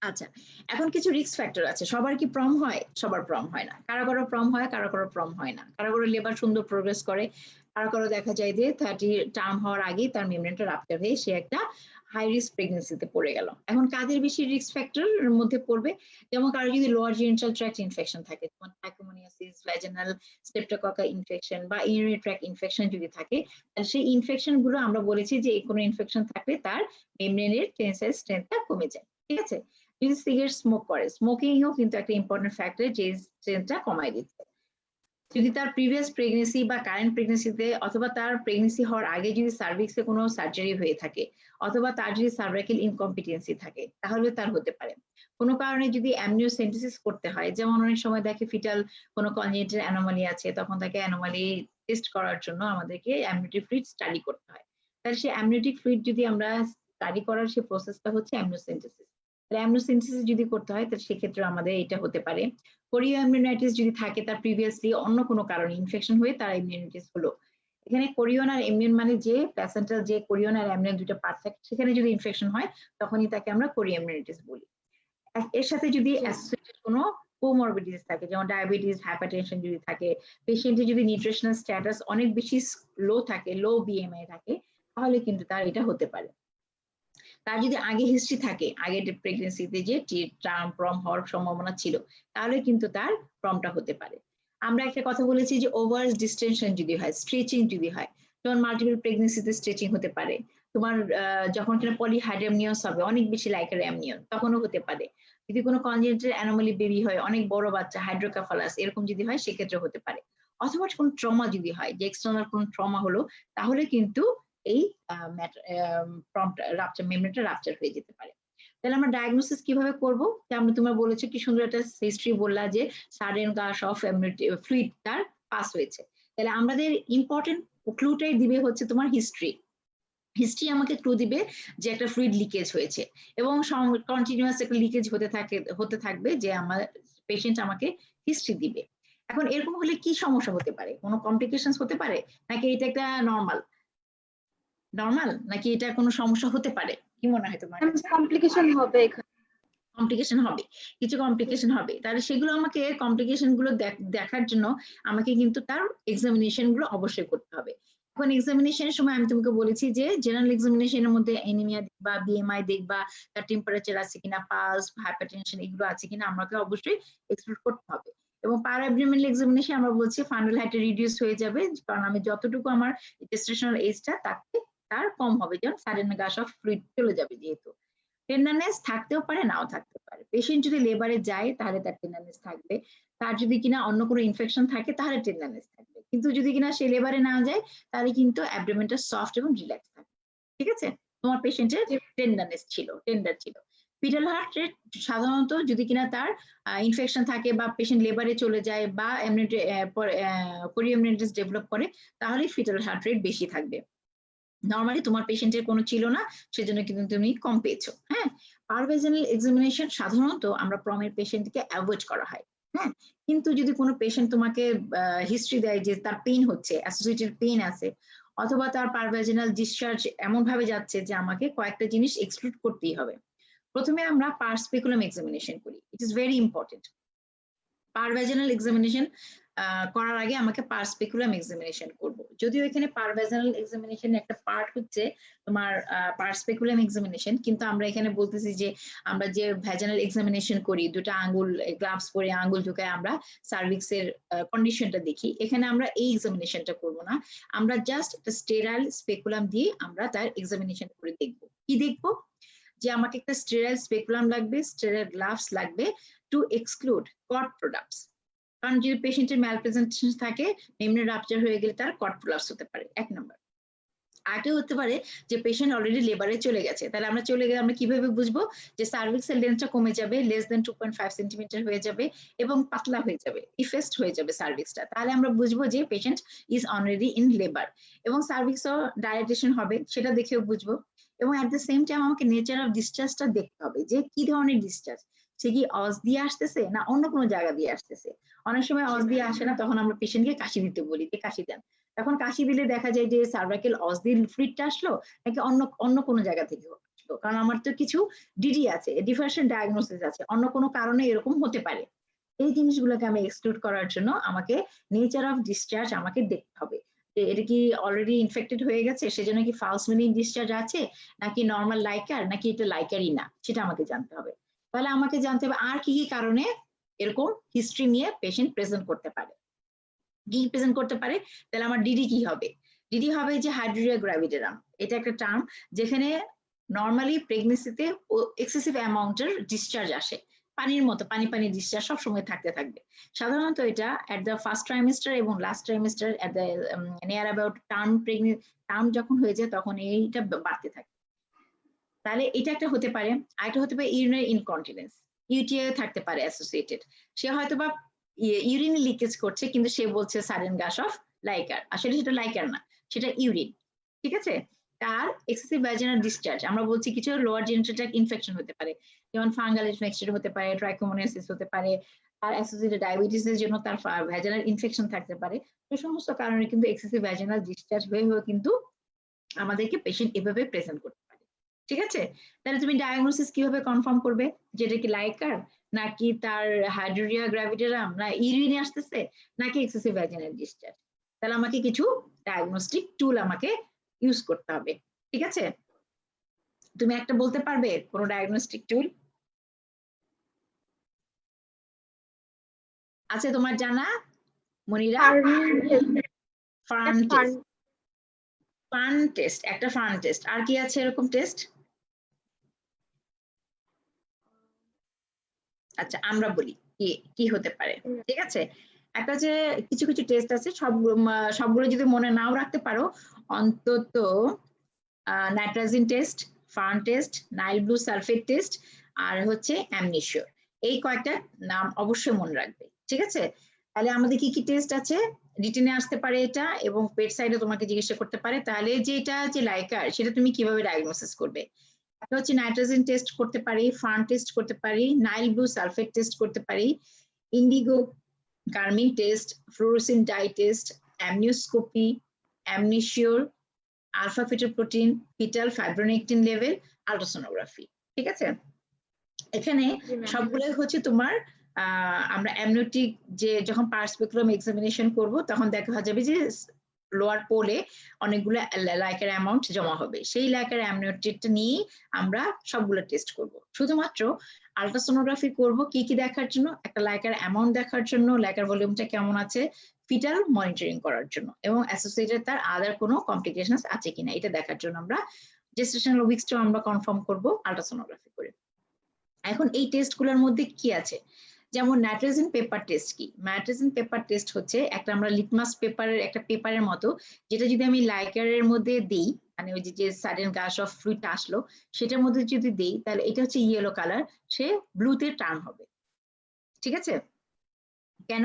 আচ্ছা। এখন কিছু রিস্ক ফ্যাক্টর আছে। সবার কি প্রম হয়? সবার প্রম হয় না। কারো কারো প্রম হয়, কারো কারো প্রম হয় না। কারো কারো লেবার সুন্দর প্রোগ্রেস করে, কারো কারো দেখা যায় যে 30 টার্ম হওয়ার আগেই তার মেমব্রেনটা রাপচার হয়ে সে একটা হাই রিস্ক প্রেগনেন্সিতে পড়ে গেল। এখন কাদের বেশি রিস্ক ফ্যাক্টর এর মধ্যে পড়বে? যেমন কারো যদি লোয়ার জেনিটাল ট্র্যাক্ট ইনফেকশন থাকে, যেমন ট্রাইকোমোনিয়াসিস, ভ্যাজিনাল স্ট্রেপ্টোকক্কাল ইনফেকশন বা ইউরিনারি ট্র্যাক্ট ইনফেকশন যদি থাকে, তাহলে সেই ইনফেকশন গুলো আমরা বলেছি যে কোনো ইনফেকশন থাকলে তার মেমব্রেনের টেনসাইল স্ট্রেংথটা কমে যায়। ঠিক আছে? যদি সিগারেট স্মোক করে, স্মোকিংও কিন্তু একটা ইম্পর্টেন্ট ফ্যাক্টর যে স্ট্রেংথটা কমায় দিচ্ছে। যদি তার প্রিভিয়াস প্রেগনেন্সি বা কারেন্ট প্রেগনেন্সিতে অথবা তার প্রেগনেন্সি হওয়ার আগে যদি সার্ভিক্সে কোনো সার্জারি হয়ে থাকে অথবা তার যদি সার্ভাইকাল ইনকম্পিটেন্সি থাকে তাহলে তার হতে পারে। কোনো কারণে যদি অ্যামনিওসেন্টেসিস করতে হয়, যেমন অনেক সময় দেখে ফিটাল কোনো কনজেনিটাল অ্যানোমালি আছে, তখন তাকে অ্যানোমালি টেস্ট করার জন্য আমাদেরকে অ্যামনিওটিক ফ্লুইড স্টাডি করতে হয়। তাহলে সেই অ্যামনিওটিক ফ্লুইড যদি আমরা স্টাডি করার সেই প্রসেসটা হচ্ছে অ্যামনিওসেন্টেসিস। অ্যামনিওসেন্টেসিস যদি করতে হয় তাহলে সেক্ষেত্রে আমাদের এটা হতে পারে। কোরিওঅ্যামনিনাইটিস যদি থাকে, তার প্রিভিয়াসলি অন্য কোনো কারণে ইনফেকশন হয়ে তার ইমিউনিটিস হলো। এখানে কোরিয়ন আর ইমিউন মানে যে প্ল্যাসেন্টাল যে কোরিয়ন আর অ্যামনিয়ন দুটো পার্ট থাকে, সেখানে যদি ইনফেকশন হয় তখনই তাকে আমরা কোরিওঅ্যামনিনাইটিস বলি। এর সাথে যদি অ্যাসোসিয়েটেড কোনো কোমরবিডিটিস থাকে, যেমন ডায়াবেটিস, হাইপারটেনশন যদি থাকে, পেশেন্টের যদি নিউট্রিশনাল স্ট্যাটাস অনেক বেশি লো থাকে, লো বিএমআই থাকে, তাহলে কিন্তু তার এটা হতে পারে। তার যদি আগে হিস্ট্রি থাকে, আগের প্রেগনেন্সিতে যে টার্ম প্রম হওয়ার সম্ভাবনা ছিল, তাহলে কিন্তু তার প্রমটা হতে পারে। আমরা একটা কথা বলেছি যে ওভার ডিস্টেনশন যদি হয়, স্ট্রেচিং যদি হয়, যেমন মাল্টিপল প্রেগনেন্সিতে স্ট্রেচিং হতে পারে। তোমার যখন কিনা পলিহাইড্রামনিয়াস হবে, অনেক বেশি লাইকের অ্যামনিয়ন, তখনও হতে পারে। যদি কোনো কনজেনিটাল অ্যানোমালি বেবি হয়, অনেক বড় বাচ্চা, হাইড্রোকাফালাস এরকম যদি হয়, সেক্ষেত্রে হতে পারে। অথবা কোনো ট্রমা যদি হয়, যে এক্সটার্নাল কোনো ট্রমা হলো, তাহলে কিন্তু এই রাপচার মেমব্রেনটা রাপচার হয়ে যেতে পারে। তাহলে আমরা ডায়াগনোসিস কিভাবে করব? যেমন তোমরা বলেছো, কি সুন্দর একটা হিস্ট্রি বললা যে সাডেন গাশ অফ ফ্লুইড তার পাস হয়েছে। তাহলে আমাদের ইম্পর্টেন্ট ক্লুটাই দিবে হচ্ছে তোমার হিস্ট্রি। হিস্ট্রি আমাকে ক্লু দিবে যে একটা ফ্লুইড লিকেজ হয়েছে এবং কন্টিনিউয়াস একটা লিকেজ হতে থাকবে, যে আমার পেশেন্ট আমাকে হিস্ট্রি দিবে। এখন এরকম হলে কি সমস্যা হতে পারে? কোনো কমপ্লিকেশন হতে পারে, নাকি এটা একটা নরমাল, নাকি এটা কোনো সমস্যা হতে পারে? কি মনে হয় তোমার কাছে? কমপ্লিকেশন হবে এখানে। কমপ্লিকেশন হবে, কিছু কমপ্লিকেশন হবে। তাহলে সেগুলো আমাকে কমপ্লিকেশন গুলো দেখার জন্য আমাকে কিন্তু তার এক্সামিনেশন গুলো অবশ্যই করতে হবে। এখন এক্সামিনেশনের সময় আমি তোমাকে বলেছি যে জেনারেল এক্সামিনেশনের মধ্যে অ্যানিমিয়া দেখবা, বিএমআই দেখবা, তার টেম্পারেচার আছে কিনা, পালস, হাইপারটেনশন এগুলো আছে কিনা আমাকে অবশ্যই এক্সক্লুড করতে হবে। এবং পার অ্যাবডোমিনাল এক্সামিনেশন আমরা বলছি ফান্ডাল হাইটটা রিডিউস হয়ে যাবে, কারণ আমি যতটুকু আমার জেস্টেশনাল এজটা তার কম হবে, যেমন সাডেন গাশ অফ ফ্লুইড চলে যাবে। যেহেতু টেন্ডারনেস থাকতেও পারে, নাও থাকতে পারে। পেশেন্ট যদি লেবারে যায় তাহলে তার টেন্ডারনেস থাকবে, তার যদি কিনা অন্য কোনো ইনফেকশন থাকে তাহলে টেন্ডারনেস থাকবে, কিন্তু যদি কিনা সে লেবারে না যায় তাহলে কিন্তু অ্যাবডোমেনটা সফট এবং রিল্যাক্স থাকবে। ঠিক আছে? তোমার পেশেন্টের টেন্ডার ছিল। ফিটাল হার্ট রেট সাধারণত যদি কিনা তার ইনফেকশন থাকে বা পেশেন্ট লেবারে চলে যায় বা কোরিওমনিটিস ডেভেলপ করে, তাহলে ফিটাল হার্ট রেট বেশি থাকবে। নর্মালি তোমার পেশেন্টের কোনো ছিল না, সেজন্য কিন্তু তুমি কম পেয়েছো। হ্যাঁ, পারভেজনাল এক্সামিনেশন সাধারণত আমরা প্রমের পেশেন্টকে অ্যাভয়েড করা হয়। হ্যাঁ, কিন্তু যদি কোনো পেশেন্ট তোমাকে হিস্ট্রি দেয় যে তার পেইন হচ্ছে, অ্যাসোসিয়েটেড পেইন আছে, অথবা তার পারভেজনাল ডিসচার্জ এমন ভাবে যাচ্ছে যে আমাকে কয়েকটা জিনিস এক্সক্লুড করতেই হবে। প্রথমে আমরা পার স্পেকুলাম এক্সামিনেশন করি, it is very important. Per vaginal examination করার আগে আমাকে পার স্পেকুলাম এক্সামিনেশন করব। যদিও এখানে পারভেজনাল এক্সামিনেশন একটা পার্ট হচ্ছে তোমার পার স্পেকুলাম এক্সামিনেশন, কিন্তু আমরা এখানে বলতেছি যে আমরা যে ভ্যাজানাল এক্সামিনেশন করি, দুটো আঙ্গুল গ্লাভস পরে আঙ্গুল ঢুকায় আমরা সার্ভিক্সের কন্ডিশনটা দেখি, এখানে আমরা এই এক্সামিনেশনটা করব না। আমরা জাস্ট একটা স্টেরাইল স্পেকুলাম দিয়ে আমরা তার এক্সামিনেশন করে দেখব। কি দেখব? যে আমাকে একটা স্টেরাইল স্পেকুলাম লাগবে, স্টেরাইল গ্লাভস লাগবে টু এক্সক্লুড কট প্রোডাক্টস। কারণ যদি পেশেন্টের ম্যালপ্রেজেন্টেশন থাকে, মেমব্রেন রাপচার হয়ে গেলে তার কট প্রোলাপস হতে পারে, এক নম্বর। আরেকটা হতে পারে যে পেশেন্ট অলরেডি লেবারে চলে গেছে, তাহলে আমরা চলে গেলে আমরা কিভাবে বুঝবো? যে সার্ভিক্সের লেন্থটা কমে যাবে, লেস দেন 2.5 সেন্টিমিটার হয়ে যাবে এবং পাতলা হয়ে যাবে, ইফেস্ট হয়ে যাবে সার্ভিক্সটা, তাহলে আমরা বুঝবো যে patient is already in labour. এবং সার্ভিক্সও ডায়াটেশন হবে, সেটা দেখেও বুঝবো। এবং অ্যাট দ্য সেম টাইম আমাকে নেচার অফ ডিসচার্জটা দেখতে হবে, যে কি ধরনের ডিসচার্জ, সে কি অস দিয়ে আসতেছে না অন্য কোনো জায়গা দিয়ে আসতেছে। অনেক সময় অস দিয়ে আসে না, তখন আমরা পেশেন্টকে কাশি দিতে বলি যে কাশি দেন, এখন কাশি দিলে দেখা যায় যে সার্ভাইকেল অসডিল ফ্লুইডটা আসলো নাকি অন্য অন্য কোনো জায়গা থেকে আসলো, কারণ আমার তো কিছু ডিডি আছে, ডিফারেন্সিয়াল ডায়াগনোসিস আছে, অন্য কোনো কারণে এরকম হতে পারে। এই জিনিসগুলোকে আমি এক্সক্লুড করার জন্য আমাকে নেচার অফ ডিসচার্জ আমাকে দেখতে হবে, যে এটা কি অলরেডি ইনফেক্টেড হয়ে গেছে সেজন্য কি ফালস মিনিং ডিসচার্জ আছে, নাকি নর্মাল লাইকার, নাকি এটা লাইকারই না, সেটা আমাকে জানতে হবে। তাহলে আমাকে জানতে হবে আর কি কি কারণে এরকম হিস্ট্রি নিয়ে পেশেন্ট প্রেজেন্ট করতে পারে। কি প্রেজেন্ট করতে পারে, তাহলে আমার ডিডি কি হবে? ডিডি হবে যে হাইড্রোরিয়া গ্র্যাভিডেরাম, এটা একটা টার্ম যেখানে নর্মালি প্রেগনেন্সিতে এক্সেসিভ অ্যামাউন্টের ডিসচার্জ আসে, পানির মতো পানি পানি ডিসচার্জ সবসময় থাকতে থাকবে। সাধারণত এটা এট দ্য ফার্স্ট ট্রাইমেস্টার এবং last trimester at the near about term যখন হয়ে যায় তখন এইটা বাড়তে থাকে। তাহলে এটা একটা হতে পারে। আরেকটা হতে পারে ইউরিনারি ইনকন্টিনেন্স, ইউটিআই থাকতে পারে অ্যাসোসিয়েটেড। সে হয়তো বা ইউরিন লিকেজ করছে কিন্তু সে বলছে সাডেন গাশ অফ লাইকার, আসলে সেটা লাইকার না, সেটা ইউরিন। ঠিক আছে, তার এক্সেসিভ ভ্যাজিনাল ডিসচার্জ, আমরা বলছি কিছু লোয়ার জেনিটাল ট্র্যাক্ট ইনফেকশন হতে পারে, যেমন ফাঙ্গাল ইনফেকশন হতে পারে, ট্রাইকোমোনিয়াসিস হতে পারে, আর অ্যাসোসিয়েটেড ডায়াবেটিসের জন্য তার ভ্যাজিনাল ইনফেকশন থাকতে পারে। এই সমস্ত কারণে কিন্তু এক্সেসিভ ভ্যাজিনাল ডিসচার্জ হয়ে কিন্তু আমাদেরকে পেশেন্ট এভাবে প্রেজেন্ট করতে পারে। ঠিক আছে, তাহলে তুমি ডায়াগনোসিস কিভাবে কনফার্ম করবে যেটা কি লাইকার, নাকি তার হাইড্রোরিয়া গ্র্যাভিডেরাম, না ইউরিনে আসতেছে, নাকি এক্সেসিভ ভ্যাজিনাল ডিসচার্জ? তাহলে আমাকে কিছু ডায়াগনস্টিক টুল আমাকে ইউজ করতে হবে। ঠিক আছে, তুমি একটা বলতে পারবে কোন ডায়াগনস্টিক টুল আছে তোমার জানা Monira? Fern test, fern test একটা, ফার্ন টেস্ট। আর কি আছে এরকম টেস্ট? আচ্ছা আমরা বলি কি কি হতে পারে। ঠিক আছে, একটা যে কিছু কিছু টেস্ট আছে, সবগুলো যদি মনে নাও রাখতে পারো, অন্তত nitrazine test, fern test, Nile blue sulphate test, আর হচ্ছে অ্যামনিশিওর, এই কয়েকটা নাম অবশ্যই মনে রাখবে। ঠিক আছে, তাহলে আমাদের কি কি টেস্ট আছে, রিটেনে আসতে পারে এটা, এবং পেট সাইডে তোমাকে জিজ্ঞাসা করতে পারে। তাহলে যে এটা যে লাইকার সেটা তুমি কিভাবে ডায়াগনোসিস করবে? একটা হচ্ছে নাইট্রোজেন টেস্ট করতে পারি, ফার্ন টেস্ট করতে পারি, নাইল ব্লু সালফেট টেস্ট করতে পারি, indigo carmine test, fluorescein dye test, amnioscopy, AmniSure, alpha fetoprotein, fetal fibronectin level, ultrasonography. ঠিক আছে, এখানে সবগুলোই হচ্ছে তোমার আমরা অ্যামনিওটিক যে যখন পার্সপেক্ট্রাম এক্সামিনেশন করব তখন দেখা যাবে যে লোয়ার পোলে অনেকগুলো লাইকার অ্যামাউন্ট জমা হবে, সেই লাইকার অ্যামনিওটিকটা নিয়ে আমরা সবগুলো টেস্ট করব। শুধুমাত্র আলট্রাসোনোগ্রাফি করব কি কি দেখার জন্য, একটা লাইকার অ্যামাউন্ট দেখার জন্য, লাইকার ভলিউমটা কেমন আছে, ফিটাল মনিটরিং করার জন্য, এবং অ্যাসোসিয়েটেড তার আদার কোনো কমপ্লিকেশনস আছে কিনা এটা দেখার জন্য আমরা জেস্টেশনাল উইকসটাও আমরা কনফার্ম করব আলট্রাসোনোগ্রাফি করে। এখন এই টেস্টগুলোর মধ্যে কি আছে, যেমন নাইট্রোজেন পেপার টেস্ট কি? নাইট্রোজেন পেপার টেস্ট হচ্ছে একটা আমরা লিটমাস পেপারের একটা পেপারের মতো, যেটা যদি আমি লাইকারের মধ্যে দিই, মানে ওই যে সাডেন গাশ অফ ফ্লুইড আসলো সেটার মধ্যে যদি দিই, তাহলে এটা হচ্ছে ইয়েলো কালার, সে ব্লুতে টার্ন হবে। ঠিক আছে, কেন?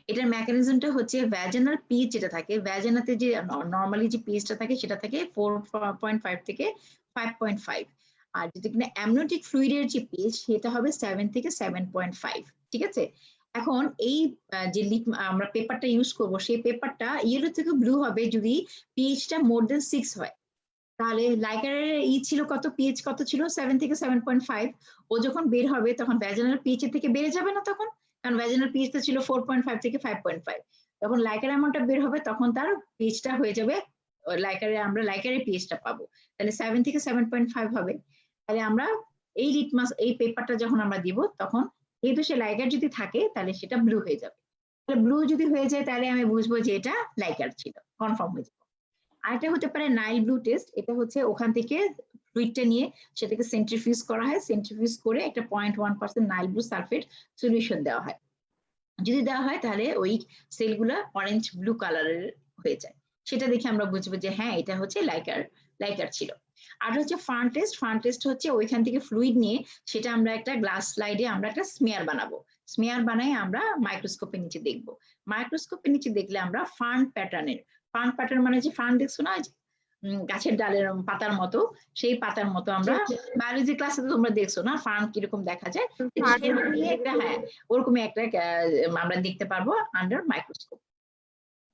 এটার মেকানিজমটা হচ্ছে ভ্যাজিনাল পিএইচ যেটা থাকে, ভ্যাজিনাতে যে নরমালি যে পিএইচটা থাকে সেটা থাকে 4.5 থেকে 5.5, আর যেটা কিনা অ্যামনিওটিক ফ্লুইডের যে পিএইচ সেটা হবে 7 থেকে 7.5। ঠিক আছে, এখন এই যে আমরা পেপারটা ইউজ করব সেই পেপারটা ইয়েলো থেকে ব্লু হবে যদি পিএইচটা মোর দেন 6 হয়। তাহলে লাইকারের ছিল কত, পিএইচ কত ছিল? 7 থেকে 7.5। ও যখন বের হবে তখন ভ্যাজিনাল পিএইচ এর থেকে বেড়ে যাবে না তখন, কারণ ভ্যাজিনাল পিএইচটা ছিল 4.5 থেকে 5.5। যখন লাইকার অ্যামাউন্টটা বের হবে তখন তার পিএইচটা হয়ে যাবে, আমরা লাইকারের পিএইচটা পাবো, তাহলে 7 থেকে 7.5 হবে। তাহলে আমরা এই লিটমাস এই পেপারটা যখন আমরা দিব তখন যেহেতু সে লাইকার যদি থাকে তাহলে সেটা ব্লু হয়ে যাবে। তাহলে ব্লু যদি হয়ে যায় তাহলে আমি বুঝবো যে এটা লাইকার ছিল, কনফার্ম হয়ে যাবে। আরেকটা হতে পারে নাইল ব্লু টেস্ট, এটা হচ্ছে ওখান থেকে ফ্লুইডটা নিয়ে সেটাকে সেন্ট্রিফিউজ করা হয়, সেন্ট্রিফিউজ করে একটা 0.1% নাইল ব্লু সালফেট সলিউশন দেওয়া হয়। যদি দেওয়া হয় তাহলে ওই সেলগুলা অরেঞ্জ ব্লু কালারের হয়ে যায়, সেটা দেখে আমরা বুঝবো যে হ্যাঁ এটা হচ্ছে লাইকার ছিল। আর হচ্ছে ফার্ন টেস্ট, ফার্ন টেস্ট হচ্ছে ওইখান থেকে ফ্লুইড নিয়ে সেটা আমরা একটা গ্লাস স্লাইডে আমরা একটা স্মেয়ার বানাবো, স্মেয়ার বানাই আমরা মাইক্রোস্কোপের নিচে দেখবো। মাইক্রোস্কোপের নিচে দেখলে আমরা ফার্ন প্যাটার্নের, ফার্ন প্যাটার্ন মানে যে ফার্ন দেখছো না গাছের ডালের পাতার মতো, সেই পাতার মতো আমরা বায়োলজি ক্লাসে তো তোমরা দেখছো না ফার্ন কিরকম দেখা যায়, একটা হ্যাঁ ওরকমই একটা আমরা দেখতে পারবো আন্ডার মাইক্রোস্কোপ।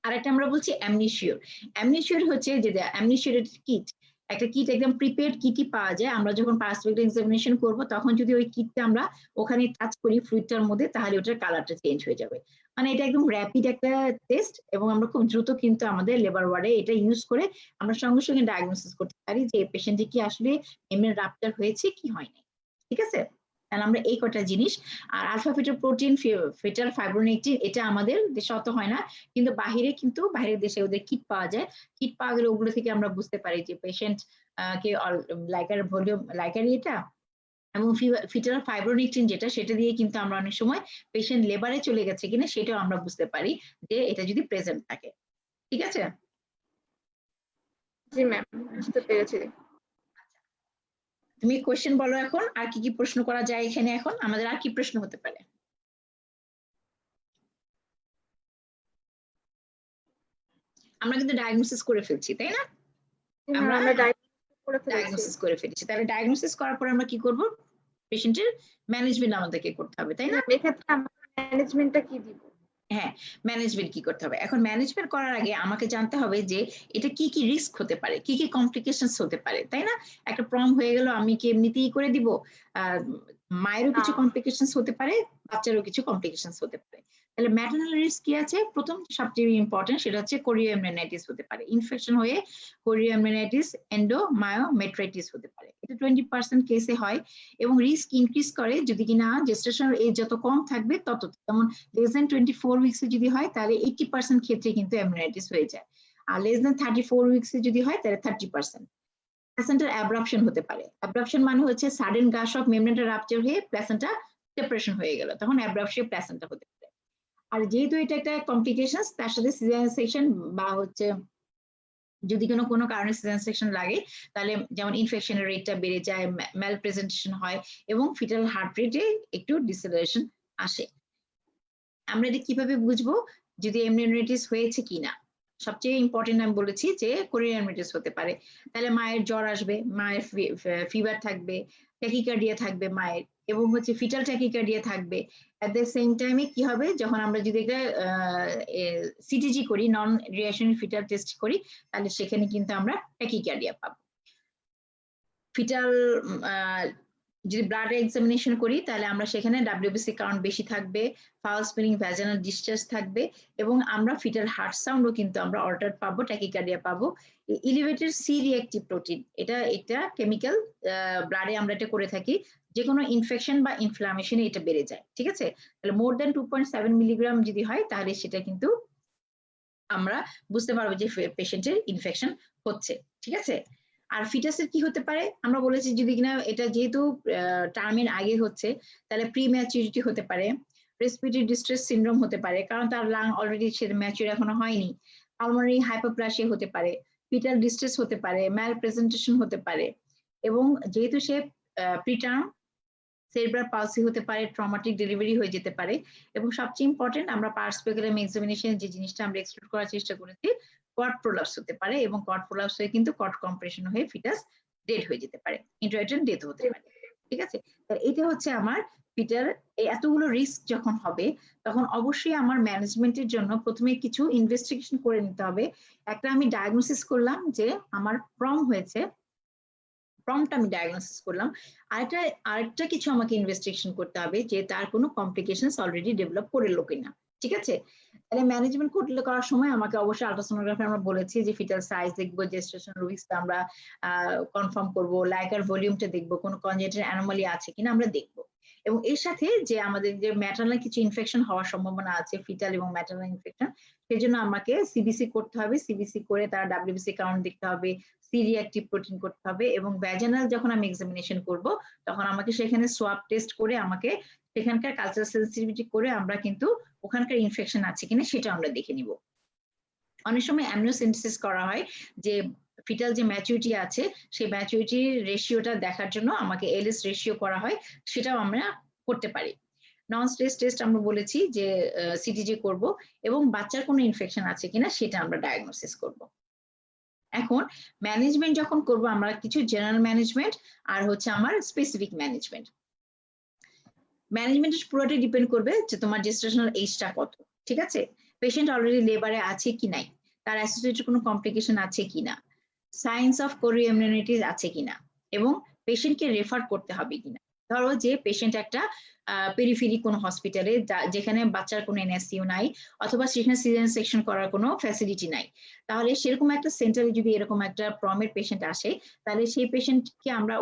আরেকটা আমরা বলছি অ্যামনিশিওর। অ্যামনিশিওর হচ্ছে যে অ্যামনিশিওর কিট, একটা কিট একদম প্রিপেয়ার্ড কিটই পাওয়া যায়। আমরা যখন পার্সপেক্টিভ এক্সামিনেশন করব তখন যদি ওই কিটটা আমরা ওখানে টাচ করি ফ্লুইডটার মধ্যে, তাহলে ওটার কালারটা চেঞ্জ হয়ে যাবে। মানে এটা একদম র্যাপিড একটা টেস্ট, এবং আমরা খুব দ্রুত কিন্তু আমাদের লেবার ওয়ার্ডে এটা ইউজ করে আমরা সঙ্গে সঙ্গে ডায়াগনোসিস করতে পারি যে পেশেন্টে কি আসলে মেমব্রেন রাপচার হয়েছে কি হয়নি। ঠিক আছে, তাহলে আমরা এই কটা জিনিস। আর আলফা ফিটোপ্রোটিন, ফিটাল ফাইব্রোনেকটিন, এটা আমাদের দেশে অত হয় না, কিন্তু বাহিরে কিন্তু বাইরের দেশে ওদের কিট পাওয়া যায়। কিট পাওয়া গেলে ওগুলো থেকে আমরা বুঝতে পারি যে পেশেন্ট কে লাইকার ভলিউম লাইকার এটা এবং ফিটাল ফাইব্রোনেকটিন যেটা, সেটা দিয়ে কিন্তু আমরা অনেক সময় পেশেন্ট লেবারে চলে গেছে কিনা সেটাও আমরা বুঝতে পারি যে এটা যদি প্রেজেন্ট থাকে। ঠিক আছে? জি ম্যাম, বুঝতে পেরেছি। তুমি কোশ্চেন বলো এখন, আর কি কি প্রশ্ন করা যায় এখানে, এখন আমাদের আর কি প্রশ্ন হতে পারে? আমরা কিন্তু ডায়াগনোসিস করে ফেলছি, তাই না? আমরা ডায়াগনোসিস করে ফেলেছি, তাহলে ডায়াগনোসিস করার পর আমরা কি করব? পেশেন্টের ম্যানেজমেন্ট আমাদেরকে করতে হবে, তাই না? এক্ষেত্রে আমরা ম্যানেজমেন্টটা কি দিব? হ্যাঁ, ম্যানেজমেন্ট কি করতে হবে? এখন ম্যানেজমেন্ট করার আগে আমাকে জানতে হবে যে এটা কি কি রিস্ক হতে পারে, কি কি কমপ্লিকেশনস হতে পারে, তাই না? একটা প্রম হয়ে গেল, আমি কি এমনিতেই করে দিব? মায়েরও কিছু কমপ্লিকেশনস হতে পারে, বাচ্চারও কিছু কমপ্লিকেশনস হতে পারে। তাহলে ম্যাটারনাল রিস্ক কি আছে? প্রথম সবচেয়ে ইম্পর্টেন্ট সেটা হচ্ছে কোরিওএমনিনাইটিস হতে পারে, ইনফেকশন হয়ে কোরিওএমনিনাইটিস, এন্ডোমায়োমেট্রাইটিস হতে পারে। এটা 20% কেসে হয়, এবং রিস্ক ইনক্রিজ করে যদি কিনা জেস্টেশনাল এজ যত কম থাকবে তত, যেমন less than 24 উইকসে যদি হয় তাহলে 80% ক্ষেত্রে কিন্তু অ্যামনিনাইটিস হয়ে যায়, আর less than 34 উইকসে যদি হয় তাহলে 30%। প্ল্যাসেন্টার অ্যাব্রাপশন হতে পারে। অ্যাব্রাপশন মানে হচ্ছে সাডেন গাশ অফ মেমব্রেনটা রাপচার হয়ে প্ল্যাসেন্টা সেপারেশন হয়ে গেল, তখন অ্যাব্রাপশন প্ল্যাসেন্টা হতে পারে। আর যেহেতু এটা একটা কমপ্লিকেশন, তার সাথে সিজারিয়ান সেকশন বা হচ্ছে যদি কোনো কারণে সিজারিয়ান সেকশন লাগে, তাহলে যেমন ইনফেকশনের রেটটা বেড়ে যায়, ম্যাল প্রেজেন্টেশন হয়, এবং ফিটাল হার্ট রেটে একটু ডিসেলারেশন আসে। আমরা এটা কিভাবে বুঝবো যদি এমনিনাইটিস হয়েছে কিনা? সবচেয়ে ইম্পর্টেন্ট আমি বলেছি যে কোরিয়ানমাইটিস হতে পারে। তাহলে মায়ের জ্বর আসবে, মায়ের ফিভার থাকবে, ট্যাকিকার্ডিয়া থাকবে মায়ের, এবং হচ্ছে ফিটাল ট্যাকিকার্ডিয়া থাকবে। এট দ্য সেম টাইমে কি হবে, যখন আমরা যদি এটা সিটিজি করি, নন রিঅ্যাকশনারি ফিটাল টেস্ট করি, তাহলে সেখানে কিন্তু আমরা ট্যাকিকার্ডিয়া পাবো। ফিটাল যদি ব্লাড এক্সামিনেশন করি তাহলে আমরা সেখানে ডাব্লিউবিসি কাউন্ট বেশি থাকবে, ফাউল স্মেলিং ভ্যাজানাল ডিসচার্জ থাকবে, এবং আমরা ফিটাল হার্ট সাউন্ডও কিন্তু আমরা অল্টার পাবো, ট্যাকিকার্ডিয়া পাবো। এলিভেটেড সি রিঅ্যাক্টিভ প্রোটিন, এটা কেমিক্যাল ব্লাডে আমরা এটা করে থাকি, যে কোনো ইনফেকশন বা ইনফ্লামেশনে এটা বেড়ে যায়। ঠিক আছে, তাহলে মোর দ্যান 2.7 মিলিগ্রাম যদি হয় তাহলে সেটা কিন্তু আমরা বুঝতে পারবো যে পেশেন্টের ইনফেকশন হচ্ছে। ঠিক আছে, আর ফিটাসের কি হতে পারে? আমরা বলেছি যদি কিনা এটা যেহেতু টার্মের আগে হচ্ছে, তাহলে প্রি ম্যাচুরিটি হতে পারে, রেসপিরেটরি ডিস্ট্রেস সিনড্রোম হতে পারে, কারণ তার লাং অলরেডি সে ম্যাচুর এখনো হয়নি, পালমোনারি হাইপোপ্লাসিয়া হতে পারে, ফিটাল ডিস্ট্রেস হতে পারে, ম্যাল প্রেজেন্টেশন হতে পারে, এবং যেহেতু সে প্রিটার্ম, সেরিব্রাল পালসি হতে পারে, ট্রমাটিক ডেলিভারি হয়ে যেতে পারে, এবং সবচেয়ে ইম্পর্টেন্ট আমরা পার্সপেকুলাম এক্সামিনেশন যে জিনিসটা আমরা এক্সক্লুড করার চেষ্টা করেছি, কর্ড প্রোলাপস হতে পারে, এবং কর্ড প্রোলাপস হয়ে কিন্তু কর্ড কম্প্রেশন হয়ে ফিটাস ডেড হয়ে যেতে পারে, ইন্টারভেনশন ডেথ হতে পারে। ঠিক আছে, এটা হচ্ছে আমার ফিটার। এতগুলো রিস্ক যখন হবে তখন অবশ্যই আমার ম্যানেজমেন্টের জন্য প্রথমে কিছু ইনভেস্টিগেশন করে নিতে হবে। একটা আমি ডায়াগনোসিস করলাম যে আমার প্রম হয়েছে, প্রমটা আমি ডায়াগনোসিস করলাম, আরেকটা কিছু আমাকে ইনভেস্টিগেশন করতে হবে যে তার কোনো কমপ্লিকেশনস অলরেডি ডেভেলপ করলো কিনা। ঠিক আছে, তাহলে ম্যানেজমেন্ট করার সময় আমাকে অবশ্যই আল্ট্রাসোনোগ্রাফি আমরা বলেছি যে ফিটাল সাইজ দেখবো, জেস্টেশন উইকসটা আমরা কনফার্ম করবো, লাইকার ভলিউমটা দেখবো, কোনো কনজেনিটাল অ্যানোমালি আছে কিনা আমরা দেখবো, এবং এর সাথে যে আমাদের যে ম্যাটারনাল কিছু ইনফেকশন হওয়ার সম্ভাবনা আছে, ফিটাল এবং ম্যাটারনাল ইনফেকশন, সেজন্য আমাকে সিবিসি করতে হবে, সিবিসি করে তার ডাব্লিউবিসি কাউন্ট দেখতে হবে, সি রিঅ্যাক্টিভ প্রোটিন করতে হবে, এবং ভ্যাজানাল যখন আমি এক্সামিনেশন করব তখন আমাকে সেখানে সোয়াব টেস্ট করে আমাকে সেখানকার কালচার সেন্সিটিভিটি করে আমরা কিন্তু ওখানকার ইনফেকশন আছে কিনা সেটা আমরা দেখে নিব। অনেক সময় অ্যামনিওসেন্টেসিস করা হয় যে ফিটাল যে ম্যাচুরিটি আছে সেই ম্যাচুরিটি রেশিওটা দেখার জন্য আমাকে এলএস রেশিও করা হয়, সেটাও আমরা করতে পারি। নন স্ট্রেস টেস্ট আমরা বলেছি যে সিটিজি করব, এবং বাচ্চার কোনো ইনফেকশন আছে কিনা সেটা আমরা ডায়াগনোসিস করব। এখন ম্যানেজমেন্ট যখন করব আমরা কিছু জেনারেল ম্যানেজমেন্ট আর হচ্ছে আমার স্পেসিফিক ম্যানেজমেন্ট। ম্যানেজমেন্টের পুরোটাই ডিপেন্ড করবে যে তোমার জেস্টেশনাল এজটা কত। ঠিক আছে, পেশেন্ট অলরেডি লেবারে আছে কি নাই, তার অ্যাসোসিয়েটেড কোনো কমপ্লিকেশন আছে কিনা, সাইন্স অফ কোরিয়ামিউনিটিস আছে কিনা, এবং পেশেন্টকে রেফার করতে হবে কিনা। ধরো যে পেশেন্ট একটা পেরিফেরি কোনো হসপিটালে যেখানে বাচ্চার কোনো এনএসইউ নাই, অথবা সেখানে সিজারিয়ান সেকশন করার কোনো ফ্যাসিলিটি নাই, তাহলে সেরকম একটা সেন্টারে যদি এরকম একটা প্রমের পেশেন্ট আসে, তাহলে সেই পেশেন্টকে আমরা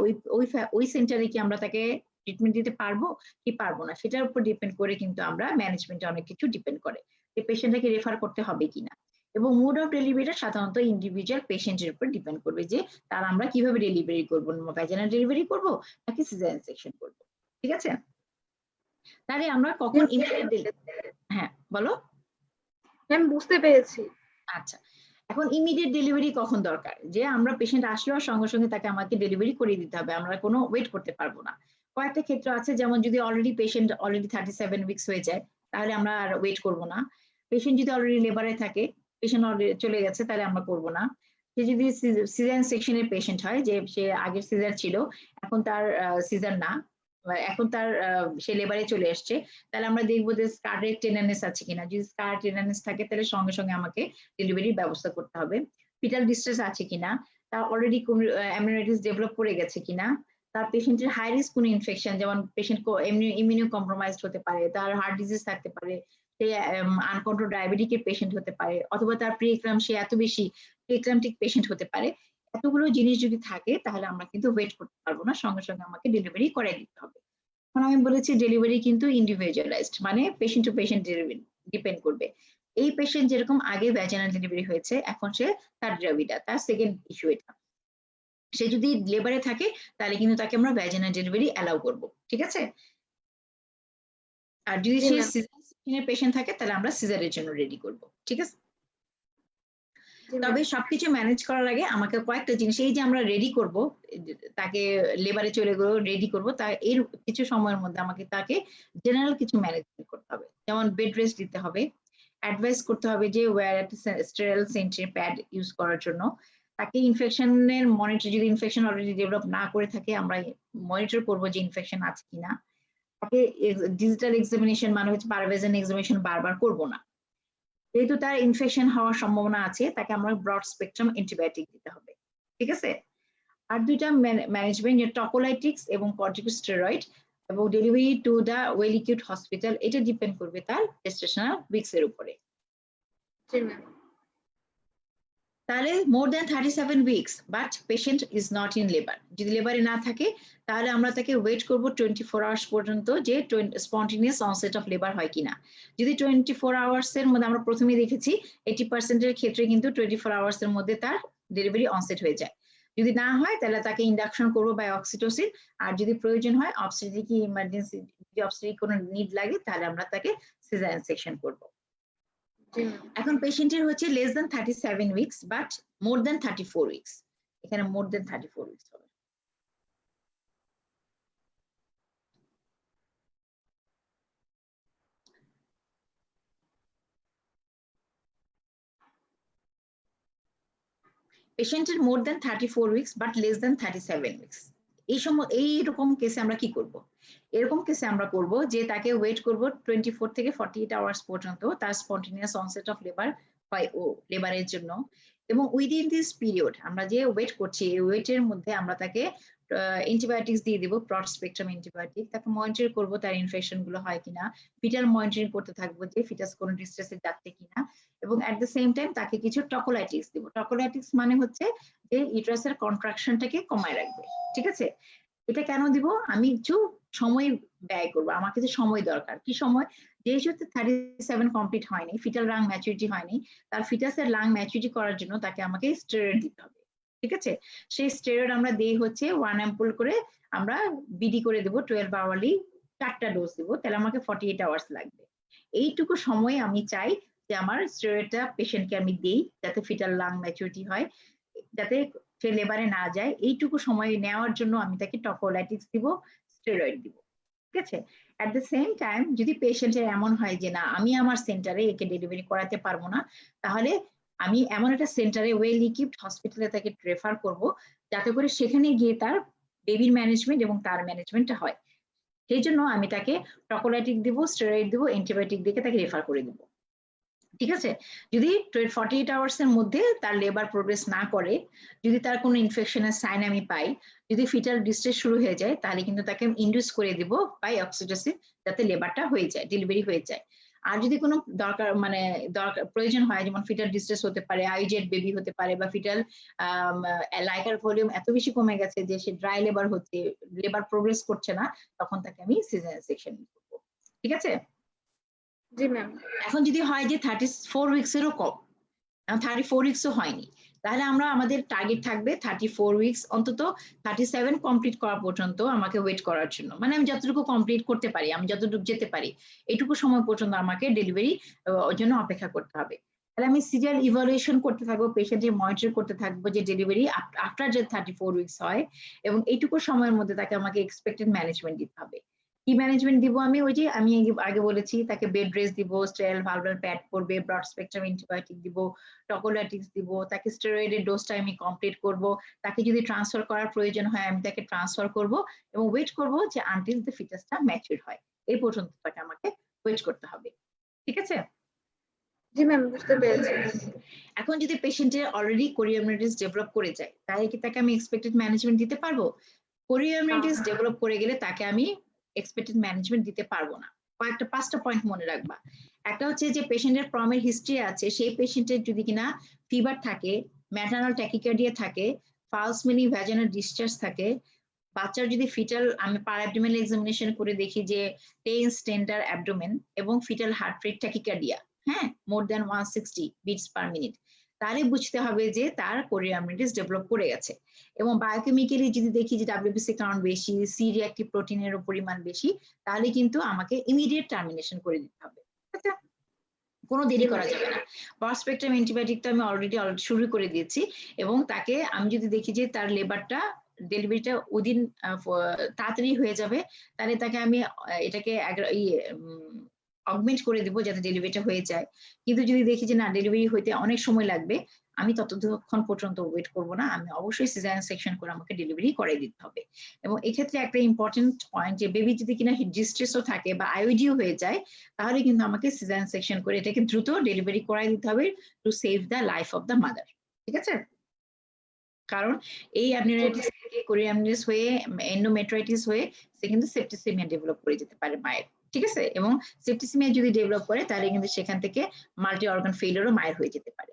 ওই সেন্টারে কি আমরা তাকে ট্রিটমেন্ট দিতে পারবো কি পারবো না, সেটার উপর ডিপেন্ড করে কিন্তু আমরা ম্যানেজমেন্টে অনেক কিছু ডিপেন্ড করে যে পেশেন্টটাকে রেফার করতে হবে কিনা। এবং মোড অফ ডেলিভারিটা সাধারণত ইন্ডিভিজুয়াল পেশেন্টের উপর ডিপেন্ড করবে যে তার আমরা কিভাবে ডেলিভারি করবো, ভ্যাজিনাল ডেলিভারি করবো নাকি সিজারিয়ান সেকশন করবো। ঠিক আছে, তাহলে আমরা কখন হ্যাঁ বলো। ম্যাম বুঝতে পেরেছি। আচ্ছা, এখন ইমিডিয়েট ডেলিভারি কখন দরকার, যে আমরা পেশেন্ট আসলো সঙ্গে সঙ্গে তাকে আমাকে ডেলিভারি করিয়ে দিতে হবে, আমরা কোনো ওয়েট করতে পারবো না। কয়েকটা ক্ষেত্র আছে, যেমন যদি পেশেন্ট অলরেডি 37 উইকস হয়ে যায়, তাহলে আমরা আর ওয়েট করবো না। পেশেন্ট যদি অলরেডি লেবারে থাকে, পেশেন্ট অলরেডি চলে গেছে, তাহলে আমরা করবো না। সে যদি সিজারিয়ান সেকশনের পেশেন্ট হয়, যে সে আগের সিজার ছিল, এখন তার সিজার না, এখন তার সে লেবারে চলে আসছে, তাহলে আমরা দেখবো যে কার্ডিয়াক টেন্ডারনেস আছে কিনা। যদি কার্ডিয়াক টেন্ডারনেস থাকে, তাহলে সঙ্গে সঙ্গে আমাকে ডেলিভারির ব্যবস্থা করতে হবে। ফিটাল ডিস্ট্রেস আছে কিনা, তার অলরেডি অ্যামিউনাইটিস ডেভেলপ করে গেছে কিনা, তার পেশেন্টের হাই রিস্ক কোনো ইনফেকশন, যেমন পেশেন্ট ইমিউনো কম্প্রোমাইজড হতে পারে, তার হার্ট ডিজিজ থাকতে পারে, সে আনকন্ট্রোল ডায়াবেটিকের পেশেন্ট হতে পারে, অথবা তার প্রিএক্লাম্পসিয়া এত বেশি প্রিএক্লাম্পটিক পেশেন্ট হতে পারে। এতগুলো জিনিস যদি থাকে, তাহলে আমরা কিন্তু ওয়েট করতে পারবো না, সঙ্গে সঙ্গে আমাকে ডেলিভারি করে দিতে হবে। এখন আমি বলেছি ডেলিভারি কিন্তু ইন্ডিভিজুয়ালাইজড, মানে পেশেন্ট টু পেশেন্ট ডিপেন্ড করবে। এই পেশেন্ট যেরকম আগে ভ্যাজিনাল ডেলিভারি হয়েছে, এখন সে তার গ্রাভিডা, তার সেকেন্ড ইস্যু এটা। সে যদি লেবারে থাকে, তাহলে কিন্তু তাকে আমরা ভ্যাজিনাল ডেলিভারি অ্যালাউ করব। ঠিক আছে, আর যদি সে সিজারের পেশেন্ট থাকে, তাহলে আমরা সিজারের জন্য রেডি করব। ঠিক আছে, তবে সবকিছু ম্যানেজ করার আগে আমাকে কয়েকটা জিনিস, এই যে আমরা রেডি করব, তাকে লেবারে চলে গেল রেডি করব, তা এর কিছু সময়ের মধ্যে আমাকে তাকে জেনারেল কিছু ম্যানেজমেন্ট করতে হবে। যেমন বেড রেস্ট দিতে হবে, অ্যাডভাইস করতে হবে যে ওয়্যার একটা স্টেরাইল সেন্ট্রি প্যাড ইউজ করার জন্য। তাকে ইনফেকশনের মনিটর, যদি ইনফেকশন অলরেডি ডেভেলপ না করে থাকে, আমরা মনিটর করব যে ইনফেকশন আছে কিনা। তাকে ডিজিটাল এক্সামিনেশন, মানে হচ্ছে পারভেজেন এক্সামিনেশন বারবার করব না। যেহেতু তার ইনফেকশন হওয়ার সম্ভাবনা আছে, তাকে আমরা ব্রড স্পেকট্রাম অ্যান্টিবায়োটিক দিতে হবে। ঠিক আছে, আর দুইটা ম্যানেজমেন্ট, টকোলাইটিক্স এবং কর্টিকোস্টেরয়েড, এবং delivery to the well equipped hospital, এটা ডিপেন্ড করবে তার জেস্টেশনাল উইকস এর উপরে। তাহলে more than 37 weeks but patient is not in labour, যদি লেবারে না থাকে, তাহলে আমরা তাকে ওয়েট করব 24 আওয়ার্স পর্যন্ত, যে স্পন্টেনিয়াস অনসেট অফ লেবার হয় কিনা। যদি 24 আওয়ার্স এর মধ্যে, আমরা প্রথমেই দেখেছি 80% এর ক্ষেত্রে কিন্তু 24 আওয়ার্স এর মধ্যে তার ডেলিভারি অনসেট হয়ে যায়। যদি না হয়, তাহলে তাকে ইন্ডাকশন করবো বাই অক্সিটোসিন, আর যদি প্রয়োজন হয় অবস্টেট্রিক ইমার্জেন্সি, যদি অবস্টেট্রিক কোনো নিড লাগে, তাহলে আমরা তাকে সিজারিয়ান সেকশন করব। এখন পেশেন্টের হচ্ছে less than 37 weeks but more than 34 weeks, এখানে মোর দ্যান 34 উইকস হবে। পেশেন্টের more than 34 weeks but less than 37 weeks, এইরকম কেসে আমরা কি করব? এরকম কেসে আমরা করব যে তাকে ওয়েট করব 24 থেকে 48 আওয়ার্স পর্যন্ত, তার স্পন্টেনিয়াস অনসেট অফ লেবার হয় ও লেবারের জন্য। এবং উইদিন দিস পিরিয়ড আমরা যে ওয়েট করছি, এই ওয়েটের মধ্যে আমরা তাকে অ্যান্টিবায়োটিক্স দিয়ে দিব, ব্রড স্পেকট্রাম অ্যান্টিবায়োটিক। তাকে মনিটর করব তার ইনফেকশন গুলো হয় কিনা, ফিটাল মনিটরিং করতে থাকবো যে ফিটাস কোনো ডিস্ট্রেসে যাচ্ছে কিনা, এবং এট দ্য সেম টাইম তাকে কিছু টকোলাইটিক্স দিব। টকোলাইটিক্স মানে হচ্ছে যে ইউটারাসের কন্ট্রাকশনটাকে কমায় রাখবে। ঠিক আছে, এটা কেন দিব? আমি কিছু সময় ব্যয় করবো, আমার কাছে সময় দরকার। কি সময়? যেহেতু 37 কমপ্লিট হয়নি, ফিটাল লাং ম্যাচুরিটি হয়নি, তার ফিটাসের লাং ম্যাচুরিটি করার জন্য তাকে আমাকে স্টেরয়েড দিতে হবে। ঠিক আছে, সেই স্টেরয়েড আমরা দেই হচ্ছে 1 অ্যাম্পুল করে, আমরা বিডি করে দেবো 12 আওয়ারলি, 4টা ডোজ দেবো, তাহলে আমাকে 48 আওয়ার্স লাগবে। এইটুকু সময় আমি চাই যে আমার স্টেরয়েডটা পেশেন্টকে আমি দিই, যাতে ফিটাল লাং ম্যাচুরিটি হয়, যাতে সে লেবারে না যায়। এইটুকু সময় নেওয়ার জন্য আমি তাকে টকোলাইটিক্স দিব, স্টেরয়েড দিব। ঠিক আছে, এট দ্য সেম টাইম যদি পেশেন্টের এমন হয় যে না, আমি আমার সেন্টারে একে ডেলিভারি করাতে পারবো না, তাহলে আমি এমন একটা সেন্টারে ওয়েল ইকুইপড হসপিটালে তাকে রেফার করব, যাতে করে সেখানে গিয়ে তার বেবির ম্যানেজমেন্ট এবং তার ম্যানেজমেন্টটা হয়। সেই জন্য আমি তাকে টকোলাইটিক দিব, স্টেরয়েড দিব, অ্যান্টিবায়োটিক দিয়ে তাকে রেফার করে দিব। ঠিক আছে? যদি 48 আওয়ার্স এর মধ্যে তার লেবার প্রোগ্রেস না করে, যদি তার কোনো ইনফেকশনের সাইন আমি পাই, যদি ফিটাল ডিস্ট্রেস শুরু হয়ে যায়, তাহলে কিন্তু তাকে ইনডিউস করে দিব বাই অক্সিটোসিন, যাতে লেবারটা হয়ে যায়, ডেলিভারি হয়ে যায়। আর যদি কোনো দরকার প্রয়োজন হয়, যেমন ফিটাল ডিস্ট্রেস হতে পারে, আইজেড বেবি হতে পারে, বা ফিটাল লাইকার ভলিউম এত বেশি কমে গেছে যে সে ড্রাই লেবার হচ্ছে, লেবার প্রোগ্রেস করছে না, তখন তাকে আমি সিজারিয়ান সেকশন করব। ঠিক আছে? জি ম্যাম। এখন যদি হয় যে 34 উইকস এরও কম, 34 উইকসও হয়নি, তাহলে আমরা আমাদের টার্গেট থাকবে 34 উইকস, অন্তত 37 কমপ্লিট করা পর্যন্ত আমাকে ওয়েট করার জন্য। মানে আমি যতটুকু কমপ্লিট করতে পারি, আমি যতটুকু যেতে পারি, এইটুকু সময় পর্যন্ত আমাকে ডেলিভারি জন্য অপেক্ষা করতে হবে। তাহলে আমি সিরিয়াল ইভালুয়েশন করতে থাকবো, পেশেন্টের মনিটর করতে থাকবো যে ডেলিভারি আফটার যে 34 উইকস হয়, এবং এইটুকু সময়ের মধ্যে তাকে আমাকে এক্সপেক্টেড ম্যানেজমেন্ট দিতে হবে। কি ম্যানেজমেন্ট দিব? আমি ওই যে আমি আগে বলেছি, তাকে বেড রেস্ট দিব, স্টেরাইল ভালভাল প্যাড করবে, ব্রড স্পেকট্রাম অ্যান্টিবায়োটিক দিব, টকোলাটিক্স দিব, তাকে স্টেরয়েডের ডোজটা আমি কমপ্লিট করব, তাকে যদি ট্রান্সফার করার প্রয়োজন হয় আমি তাকে ট্রান্সফার করব, এবং ওয়েট করব যে আনটিল দ্য ফিটাসটা ম্যাচিউর হয়, এই পর্যন্ত তাকে আমাকে ওয়েট করতে হবে। ঠিক আছে? জি ম্যাম, বুঝতে পেরেছি। এখন যদি পেশেন্টের অলরেডি কোরিয়ামাইটিস ডেভেলপ করে যায়, তাহলে কি তাকে আমি এক্সপেক্টেড ম্যানেজমেন্ট দিতে পারবো? কোরিয়ামাইটিস ডেভেলপ করে গেলে তাকে আমি এক্সপেক্টেড ম্যানেজমেন্ট দিতে পারবো না। কয়েকটা 5টা পয়েন্ট মনে রাখবা। একটা হচ্ছে যে পেশেন্টের প্রমের হিস্ট্রি আছে, সেই পেশেন্টের যদি কিনা ফিভার থাকে, ম্যাটারনাল ট্যাকিকার্ডিয়া থাকে, ফালস মিনি ভ্যাজিনাল ডিসচার্জ থাকে, বাচ্চার যদি ফিটাল, আমি পার অ্যাবডোমেনাল এক্সামিনেশন করে দেখি যে টেন্স টেন্ডার অ্যাবডোমেন এবং ফিটাল হার্ট রেট ট্যাকিকার্ডিয়া, হ্যাঁ, more than 160 beats per minute, তাহলে বুঝতে হবে যে তার কোরিয়ামাইটিস ডেভেলপ করে গেছে। এবং বায়োকেমিক্যালি যদি দেখি যে ডাব্লিউবিসি কাউন্ট বেশি, সি রিঅ্যাক্টিভ প্রোটিনের পরিমাণ বেশি, তাহলে কিন্তু আমাকে ইমিডিয়েট টার্মিনেশন করে দিতে হবে। আচ্ছা, কোনো দেরি করা যাবে না। ব্রড স্পেকট্রাম অ্যান্টিবায়োটিক তো আমি অলরেডি শুরু করে দিয়েছি, এবং তাকে আমি যদি দেখি যে তার লেবারটা ডেলিভারিটা উইদিন তাড়াতাড়ি হয়ে যাবে, তাহলে তাকে আমি এটাকে অগমেন্ট করে দিব যাতে ডেলিভারিটা হয়ে যায়। কিন্তু যদি দেখি যে না, ডেলিভারি হইতে অনেক সময় লাগবে, আমি ততক্ষণ পর্যন্ত ওয়েট করব না, আমি অবশ্যই সিজারিয়ান সেকশন করে আমাকে ডেলিভারি করাই দিতে হবে। এবং এক্ষেত্রে একটা ইম্পর্টেন্ট পয়েন্ট, যে বেবি যদি কিনা ডিস্ট্রেসও থাকে বা আইওডিও হয়ে যায়, তাহলে কিন্তু আমাকে সিজারিয়ান সেকশন করে এটাকে দ্রুত ডেলিভারি করাই দিতে হবে, to save the life of the mother. ঠিক আছে? কারণ এই অ্যাবনর্মালিটিস থেকে কোরিয়ামাইটিস হয়ে, এন্ডোমেট্রাইটিস হয়ে, সে কিন্তু সেপ্টিসিমিয়া ডেভেলপ করে যেতে পারে মায়ের। ঠিক আছে? এবং সেপ্টিসিমিয়া যদি ডেভেলপ করে, তাহলে কিন্তু সেখান থেকে মাল্টি অর্গান ফেইলিওরও মায়ের হয়ে যেতে পারে।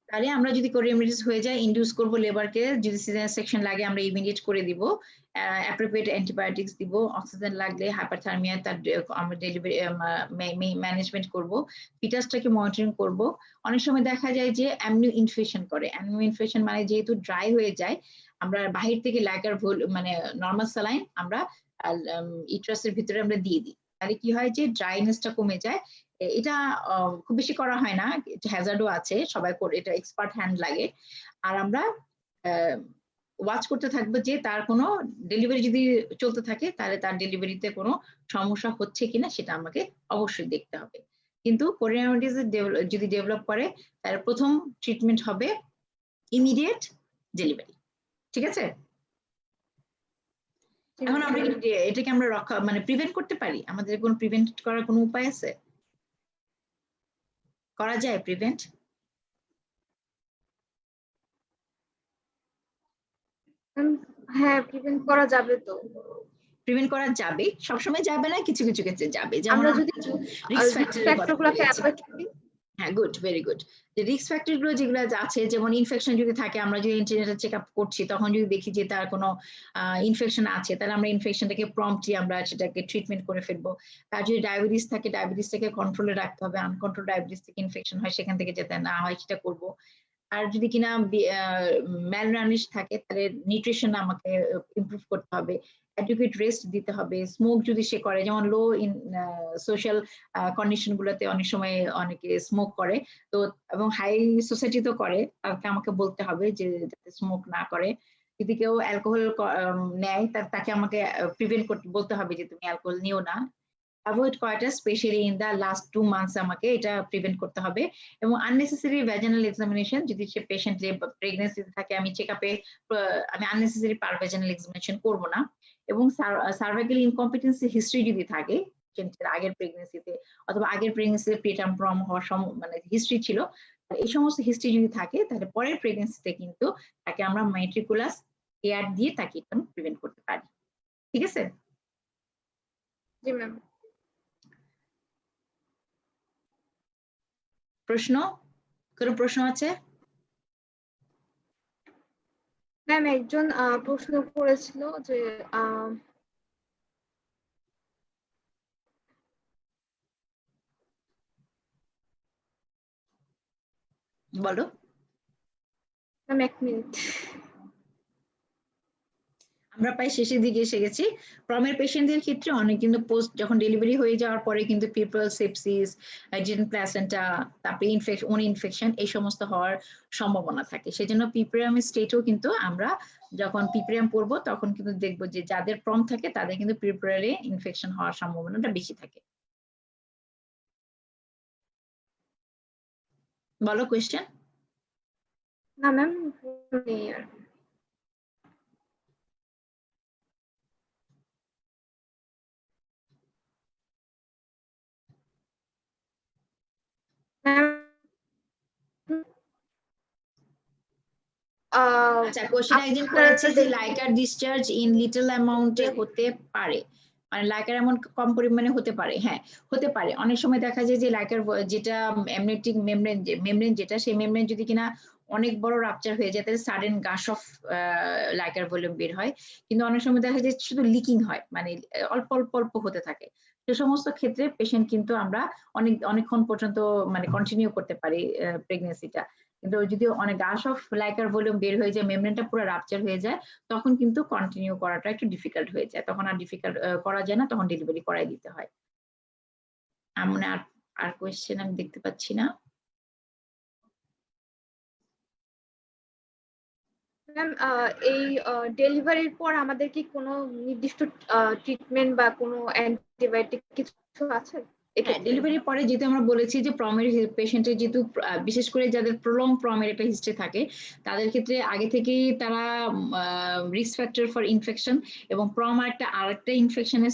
তাহলে আমরা যদি কোরিয়ামাইটিস হয়ে যায়, ইনডিউস করব লেবারকে, যদি সিজারিয়ান সেকশন লাগে আমরা ইমিডিয়েট করে দিব, অ্যাপ্রোপ্রিয়েট অ্যান্টিবায়োটিক্স দিব, অক্সিজেন লাগলে হাইপারথার্মিয়া তার আমরা ডেলিভারি ম্যানেজমেন্ট করব, ফিটাসটাকে মনিটরিং করব। অনেক সময় দেখা যায় যে অ্যামনিও ইনফেকশন করে, অ্যামনিও ইনফেকশন মানে যেহেতু ড্রাই হয়ে যায়, আমরা বাহির থেকে লাইকার মানে নর্মাল স্যালাইন আমরা ইউটেরাসের ভিতরে আমরা দিয়ে দিই, তাহলে কি হয় যে ড্রাইনেসটা কমে যায়। এটা খুব বেশি করা হয় না, হ্যাজার্ডও আছে, সবাই করে, এটা এক্সপার্ট হ্যান্ড লাগে। আর আমরা ওয়াচ করতে থাকবো যে তার কোনো ডেলিভারি যদি চলতে থাকে, তাহলে তার ডেলিভারিতে কোনো সমস্যা হচ্ছে কিনা সেটা আমাকে অবশ্যই দেখতে হবে। কিন্তু কোরিয়ামাইটিস যদি ডেভেলপ করে, তার প্রথম ট্রিটমেন্ট হবে ইমিডিয়েট ডেলিভারি। ঠিক আছে? এখন আমরা এটাকে আমরা রক্ষা মানে প্রিভেন্ট করতে পারি? আমাদের কোনো প্রিভেন্ট করার কোনো উপায় আছে? করা যায় প্রিভেন্ট? হ্যাঁ, প্রিভেন্ট করা যাবে তো। প্রিভেন্ট করা যাবে, সবসময় যাবে না, কিছু কিছু ক্ষেত্রে যাবে। যেমন আমরা যদি রিস্ক ফ্যাক্টরগুলোকে অ্যাভয়েড করি। হ্যাঁ, গুড, ভেরি গুড। যে রিস্ক ফ্যাক্টর গুলো যেগুলো আছে, যেমন ইনফেকশন যদি থাকে, আমরা যদি ইন্টারনেটে চেক আপ করছি, তখন যদি দেখি যে তার কোনো ইনফেকশন আছে, তাহলে আমরা ইনফেকশনটাকে প্রম্পটলি আমরা সেটাকে ট্রিটমেন্ট করে ফেলবো। তার যদি ডায়াবেটিস থাকে, ডায়াবেটিসটাকে কন্ট্রোলে রাখতে হবে, আনকন্ট্রোল ডায়াবেটিস থেকে ইনফেকশন হয়, সেখান থেকে যাতে না হয় সেটা করবো। আর যদি কিনা ম্যালনারিশ থাকে, তাহলে নিউট্রিশন আমাকে ইমপ্রুভ করতে হবে, অ্যাডিকুয়েট রেস্ট দিতে হবে। স্মোক যদি সে করে, যেমন লো ইন সোশ্যাল কন্ডিশন গুলোতে অনেক সময় অনেকে স্মোক করে, তো এবং হাই সোসাইটিতেও করে, তাকে আমাকে বলতে হবে যে যাতে স্মোক না করে। যদি কেউ অ্যালকোহল নেয়, তাকে আমাকে প্রিভেন্ট করতে বলতে হবে যে তুমি অ্যালকোহল নিও না। অ্যাভয়েড করাটা, specially in the last 2 months আমাকে এটা প্রিভেন্ট করতে হবে। এবং আননেসেসারি ভ্যাজিনাল এক্সামিনেশন, যদি সে পেশেন্ট প্রেগনেন্সিতে থাকে, আমি চেকআপে আমি আননেসেসারি পার ভ্যাজিনাল এক্সামিনেশন করব না। এবং সার্ভাইকাল ইনকম্পিটেন্সি হিস্ট্রি যদি থাকে, পেশেন্টের আগের প্রেগনেন্সিতে অথবা আগের প্রেগনেন্সিতে প্রিটার্ম প্রম হওয়ার মানে হিস্ট্রি ছিল, এই সমস্ত হিস্ট্রি যদি থাকে তাহলে পরের প্রেগনেন্সিতে কিন্তু তাকে আমরা মেট্রিকুলাস কেয়ার দিয়ে তাকে প্রিভেন্ট করতে পারি। ঠিক আছে? জি ম্যাম। প্রশ্ন, কোনো প্রশ্ন আছে? ম্যাম একজন প্রশ্ন করেছিল যে বলো ম্যাম, 1 মিনিট। আমরা প্রায় শেষের দিকে এসে গেছি। প্রমের পেশেন্টদের ক্ষেত্রে অনেক কিন্তু পোস্ট যখন ডেলিভারি হয়ে যাওয়ার পরে কিন্তু পিপল সেপসিস, প্লাসেন্টা, তারপরে ইনফেকশন এই সমস্ত হওয়ার সম্ভাবনা থাকে। সেজন্য পিপ্রিয়াম স্টেটেও কিন্তু আমরা যখন পিপ্রিয়াম পড়বো তখন কিন্তু দেখবো যে যাদের প্রম থাকে তাদের কিন্তু পিপ্রিয়ারে ইনফেকশন হওয়ার সম্ভাবনাটা বেশি থাকে। বলো কোয়েশ্চেন। না ম্যাম, আচ্ছা, কোশ্চেন একজন করেছে যে লাইকার ডিসচার্জ ইন লিটল অ্যামাউন্টে হতে পারে, মানে লাইকার এমন কম পরিমাণে হতে পারে। হ্যাঁ, হতে পারে। অনেক সময় দেখা যায় যে লাইকার যেটা অ্যামনিওটিক মেমব্রেন যেটা, সেই মেমব্রেন যদি কিনা অনেক বড় রাপচার হয়ে যায় তাহলে সাডেন গাশ অফ লাইকার ভলিউম বের হয়। কিন্তু অনেক সময় দেখা যায় শুধু লিকিং হয়, মানে অল্প অল্প অল্প হতে থাকে। সে সমস্ত ক্ষেত্রে পেশেন্ট কিন্তু আমরা অনেকক্ষণ পর্যন্ত মানে কন্টিনিউ করতে পারি প্রেগনেন্সিটা। কিন্তু যদি অনেক গাশ অফ লাইকার ভলিউম বের হয়ে যায়, মেমব্রেনটা পুরো রাপচার হয়ে যায়, তখন কিন্তু কন্টিনিউ করাটা একটু ডিফিকাল্ট হয়ে যায়, তখন আর ডিফিকাল্ট করা যায় না, তখন ডেলিভারি করাই দিতে হয়। আমরা আর কোয়েশ্চেন আমি দেখতে পাচ্ছি না। ম্যাম এই ডেলিভারির পর আমাদের কি কোনো নির্দিষ্ট ট্রিটমেন্ট বা কোনো অ্যান্টিবায়োটিক কিছু আছে? হ্যাঁ, ডেলিভারির পরে যেহেতু আমরা বলেছি যে প্রমের পেশেন্টের যেহেতু বিশেষ করে যাদের প্রলং প্রমের একটা হিস্ট্রি থাকে তাদের ক্ষেত্রে আগে থেকেই তারা রিস্ক ফ্যাক্টর ফর ইনফেকশন এবং প্রম আরেকটা ইনফেকশনের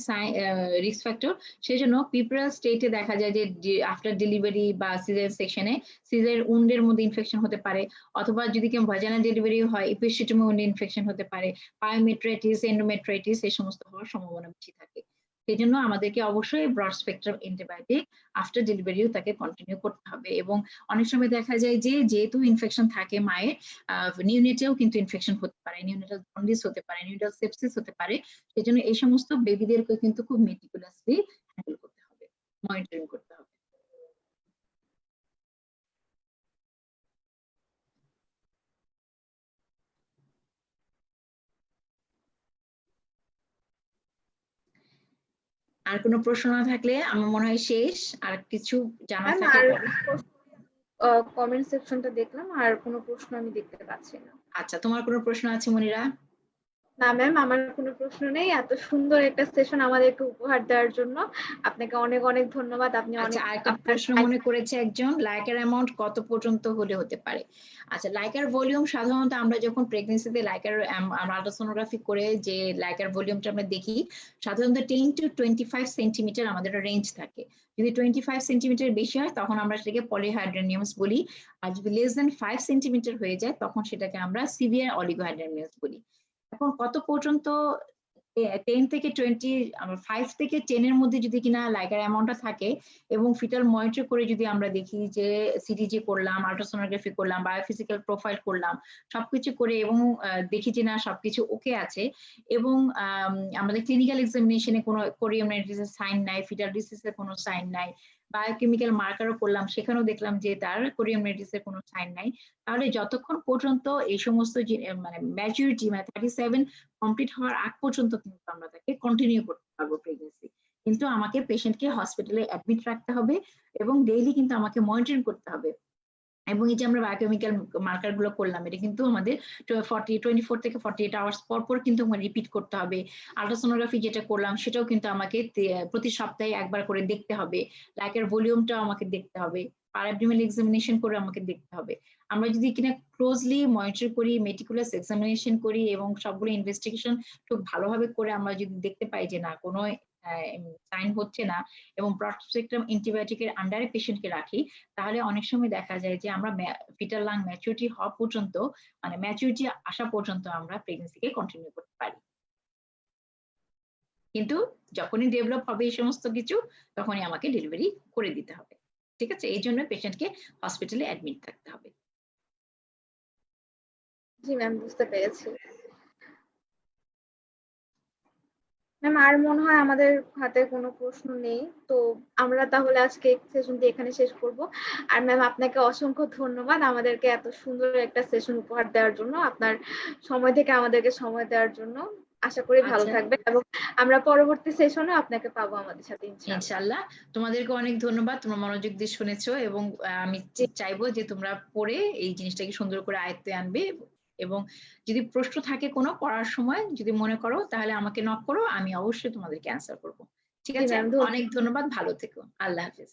রিস্ক ফ্যাক্টর। সেই জন্য পিপ্রাল স্টেটে দেখা যায় যে আফটার ডেলিভারি বা সিজার সেকশনে সিজার উন্ডের মধ্যে ইনফেকশন হতে পারে, অথবা যদি কেউ ভাজানা ডেলিভারি হয় এপিস্টিটোমে উন্ডে ইনফেকশন হতে পারে, পায়োমেট্রাইটিস, এন্ডোমেট্রাইটিস এই সমস্ত হওয়ার সম্ভাবনা বেশি থাকে। সেই জন্য আমাদেরকে অবশ্যই ব্রড স্পেকট্রাম অ্যান্টিবায়োটিক আফটার ডেলিভারিও তাকে কন্টিনিউ করতে হবে। এবং অনেক সময় দেখা যায় যে যেহেতু ইনফেকশন থাকে মায়ের, নিউনেটেও কিন্তু ইনফেকশন হতে পারে, নিউনেটাল জন্ডিস হতে পারে, নিউনেটাল সেপসিস হতে পারে। সেই জন্য এই সমস্ত বেবিদেরকে কিন্তু খুব মেটিকুলাসলি হ্যান্ডেল করতে হবে, মনিটরিং করতে হবে। আর কোনো প্রশ্ন না থাকলে আমার মনে হয় শেষ। আর কিছু জানার থাকলে কমেন্ট সেকশনটা দেখলাম, আর কোনো প্রশ্ন আমি দেখতে পাচ্ছি না। আচ্ছা, তোমার কোনো প্রশ্ন আছে মনিরা? না ম্যাম, আমার কোনো প্রশ্ন নেই। এত সুন্দর একটা সেশন আমাদেরকে উপহার দেওয়ার জন্য আপনাকে অনেক অনেক ধন্যবাদ। আপনি আচ্ছা, অনেক আরেকটা প্রশ্ন মনে করেছে একজন, লাইকার অ্যামাউন্ট কত পর্যন্ত হলে হতে পারে? আচ্ছা, লাইকার ভলিউম সাধারণত আমরা যখন প্রেগনেন্সিতে লাইকার আল্ট্রাসোনোগ্রাফি করে যে লাইকার ভলিউমটা আমরা দেখি, সাধারণত 10 to 25 সেন্টিমিটার আমাদের রেঞ্জ থাকে। যদি 25 সেন্টিমিটার বেশি হয় তখন আমরা সেটাকে পলিহাইড্রোনিয়ামস বলি, আর যদি লেস দেন 5 সেন্টিমিটার হয়ে যায় তখন সেটাকে আমরা সিভিয়ার অলিগোহাইড্রোনিয়ামস বলি। এখন কত পর্যন্ত 10 থেকে 5 থেকে 10 এর মধ্যে যদি কিনা লাইকার অ্যামাউন্টটা থাকে এবং ফিটাল মনিটর করে যদি আমরা দেখি যে সিটিজি করলাম, আল্ট্রাসোনোগ্রাফি করলাম, বায়োফিজিক্যাল প্রোফাইল করলাম, সবকিছু করে এবং দেখি যে না সবকিছু ওকে আছে এবং আমাদের ক্লিনিক্যাল এক্সামিনেশনে কোনো কোরিয়ামাইটিসের সাইন নাই, ফিটাল ডিসিজের কোনো সাইন নাই, বায়োকেমিক্যাল মার্কারও করলাম সেখানেও দেখলাম যে তার কোরিয়ামাইটিসের কোনো সাইন নাই, তাহলে যতক্ষণ পর্যন্ত এই সমস্ত মানে ম্যাচুরিটি মানে 37 কমপ্লিট হওয়ার আগ পর্যন্ত কিন্তু আমরা তাকে কন্টিনিউ করতে পারবো প্রেগনেন্সি। কিন্তু আমাকে পেশেন্টকে হসপিটালে অ্যাডমিট রাখতে হবে এবং ডেইলি কিন্তু আমাকে মনিটরিং করতে হবে। এবং এই যে আমরা বায়োকেমিক্যাল মার্কার গুলো করলাম এটা কিন্তু আমাদের 24 থেকে 48 আওয়ার্স পর পর কিন্তু রিপিট করতে হবে। আল্ট্রাসোনোগ্রাফি যেটা করলাম সেটাও কিন্তু আমাকে প্রতি সপ্তাহে একবার করে দেখতে হবে। লাইকার ভলিউমটাও আমাকে দেখতে হবে, পারাবডোমিনাল এক্সামিনেশন করে আমাকে দেখতে হবে। আমরা যদি কিনা ক্লোজলি মনিটর করি, মেটিকুলাস এক্সামিনেশন করি এবং সবগুলো ইনভেস্টিগেশন খুব ভালোভাবে করে আমরা যদি দেখতে পাই যে না কোনো সাইন হচ্ছে না এবং ব্রড-স্পেকট্রাম অ্যান্টিবায়োটিকের আন্ডারে পেশেন্টকে রাখি, তাহলে অনেক সময় দেখা যায় যে আমরা ফিটাল লাং ম্যাচুরিটি হওয়া পর্যন্ত, মানে ম্যাচুরিটি আসা পর্যন্ত আমরা প্রেগন্যান্সিকে কন্টিনিউ করতে পারি। কিন্তু যখনই ডেভেলপ হবে এই সমস্ত কিছু, তখনই আমাকে ডেলিভারি করে দিতে হবে। ঠিক আছে? এই জন্য পেশেন্টকে হসপিটালে অ্যাডমিট থাকতে হবে। জি ম্যাম, বুঝতে পেরেছি। ম্যাম, আর মনে হয় আমাদের হাতে কোনো প্রশ্ন নেই, তো আমরা তাহলে আজকে সেশনটি এখানে শেষ করব। আর ম্যাম, আপনাকে অসংখ্য ধন্যবাদ আমাদেরকে এত সুন্দর একটা সেশন উপহার দেওয়ার জন্য, আপনার সময় থেকে আমাদেরকে সময় দেওয়ার জন্য। আশা করি ভালো আচ্ছা, থাকবেন এবং আমরা পরবর্তী সেশনে আপনাকে পাবো আমাদের সাথে ইনশাআল্লাহ। ইনশাআল্লাহ। তোমাদেরকে অনেক ধন্যবাদ, তোমরা মনোযোগ দিয়ে শুনেছো এবং আমি জি। চাইবো যে তোমরা পড়ে এই জিনিসটাকে সুন্দর করে আয়ত্তে আনবে এবং যদি প্রশ্ন থাকে কোনো পড়ার সময় যদি মনে করো তাহলে আমাকে নক করো, আমি অবশ্যই তোমাদেরকে অ্যান্সার করবো। ঠিক জি আছে? ম্যাম, অনেক ধন্যবাদ, ভালো থেকো। আল্লাহ হাফেজ।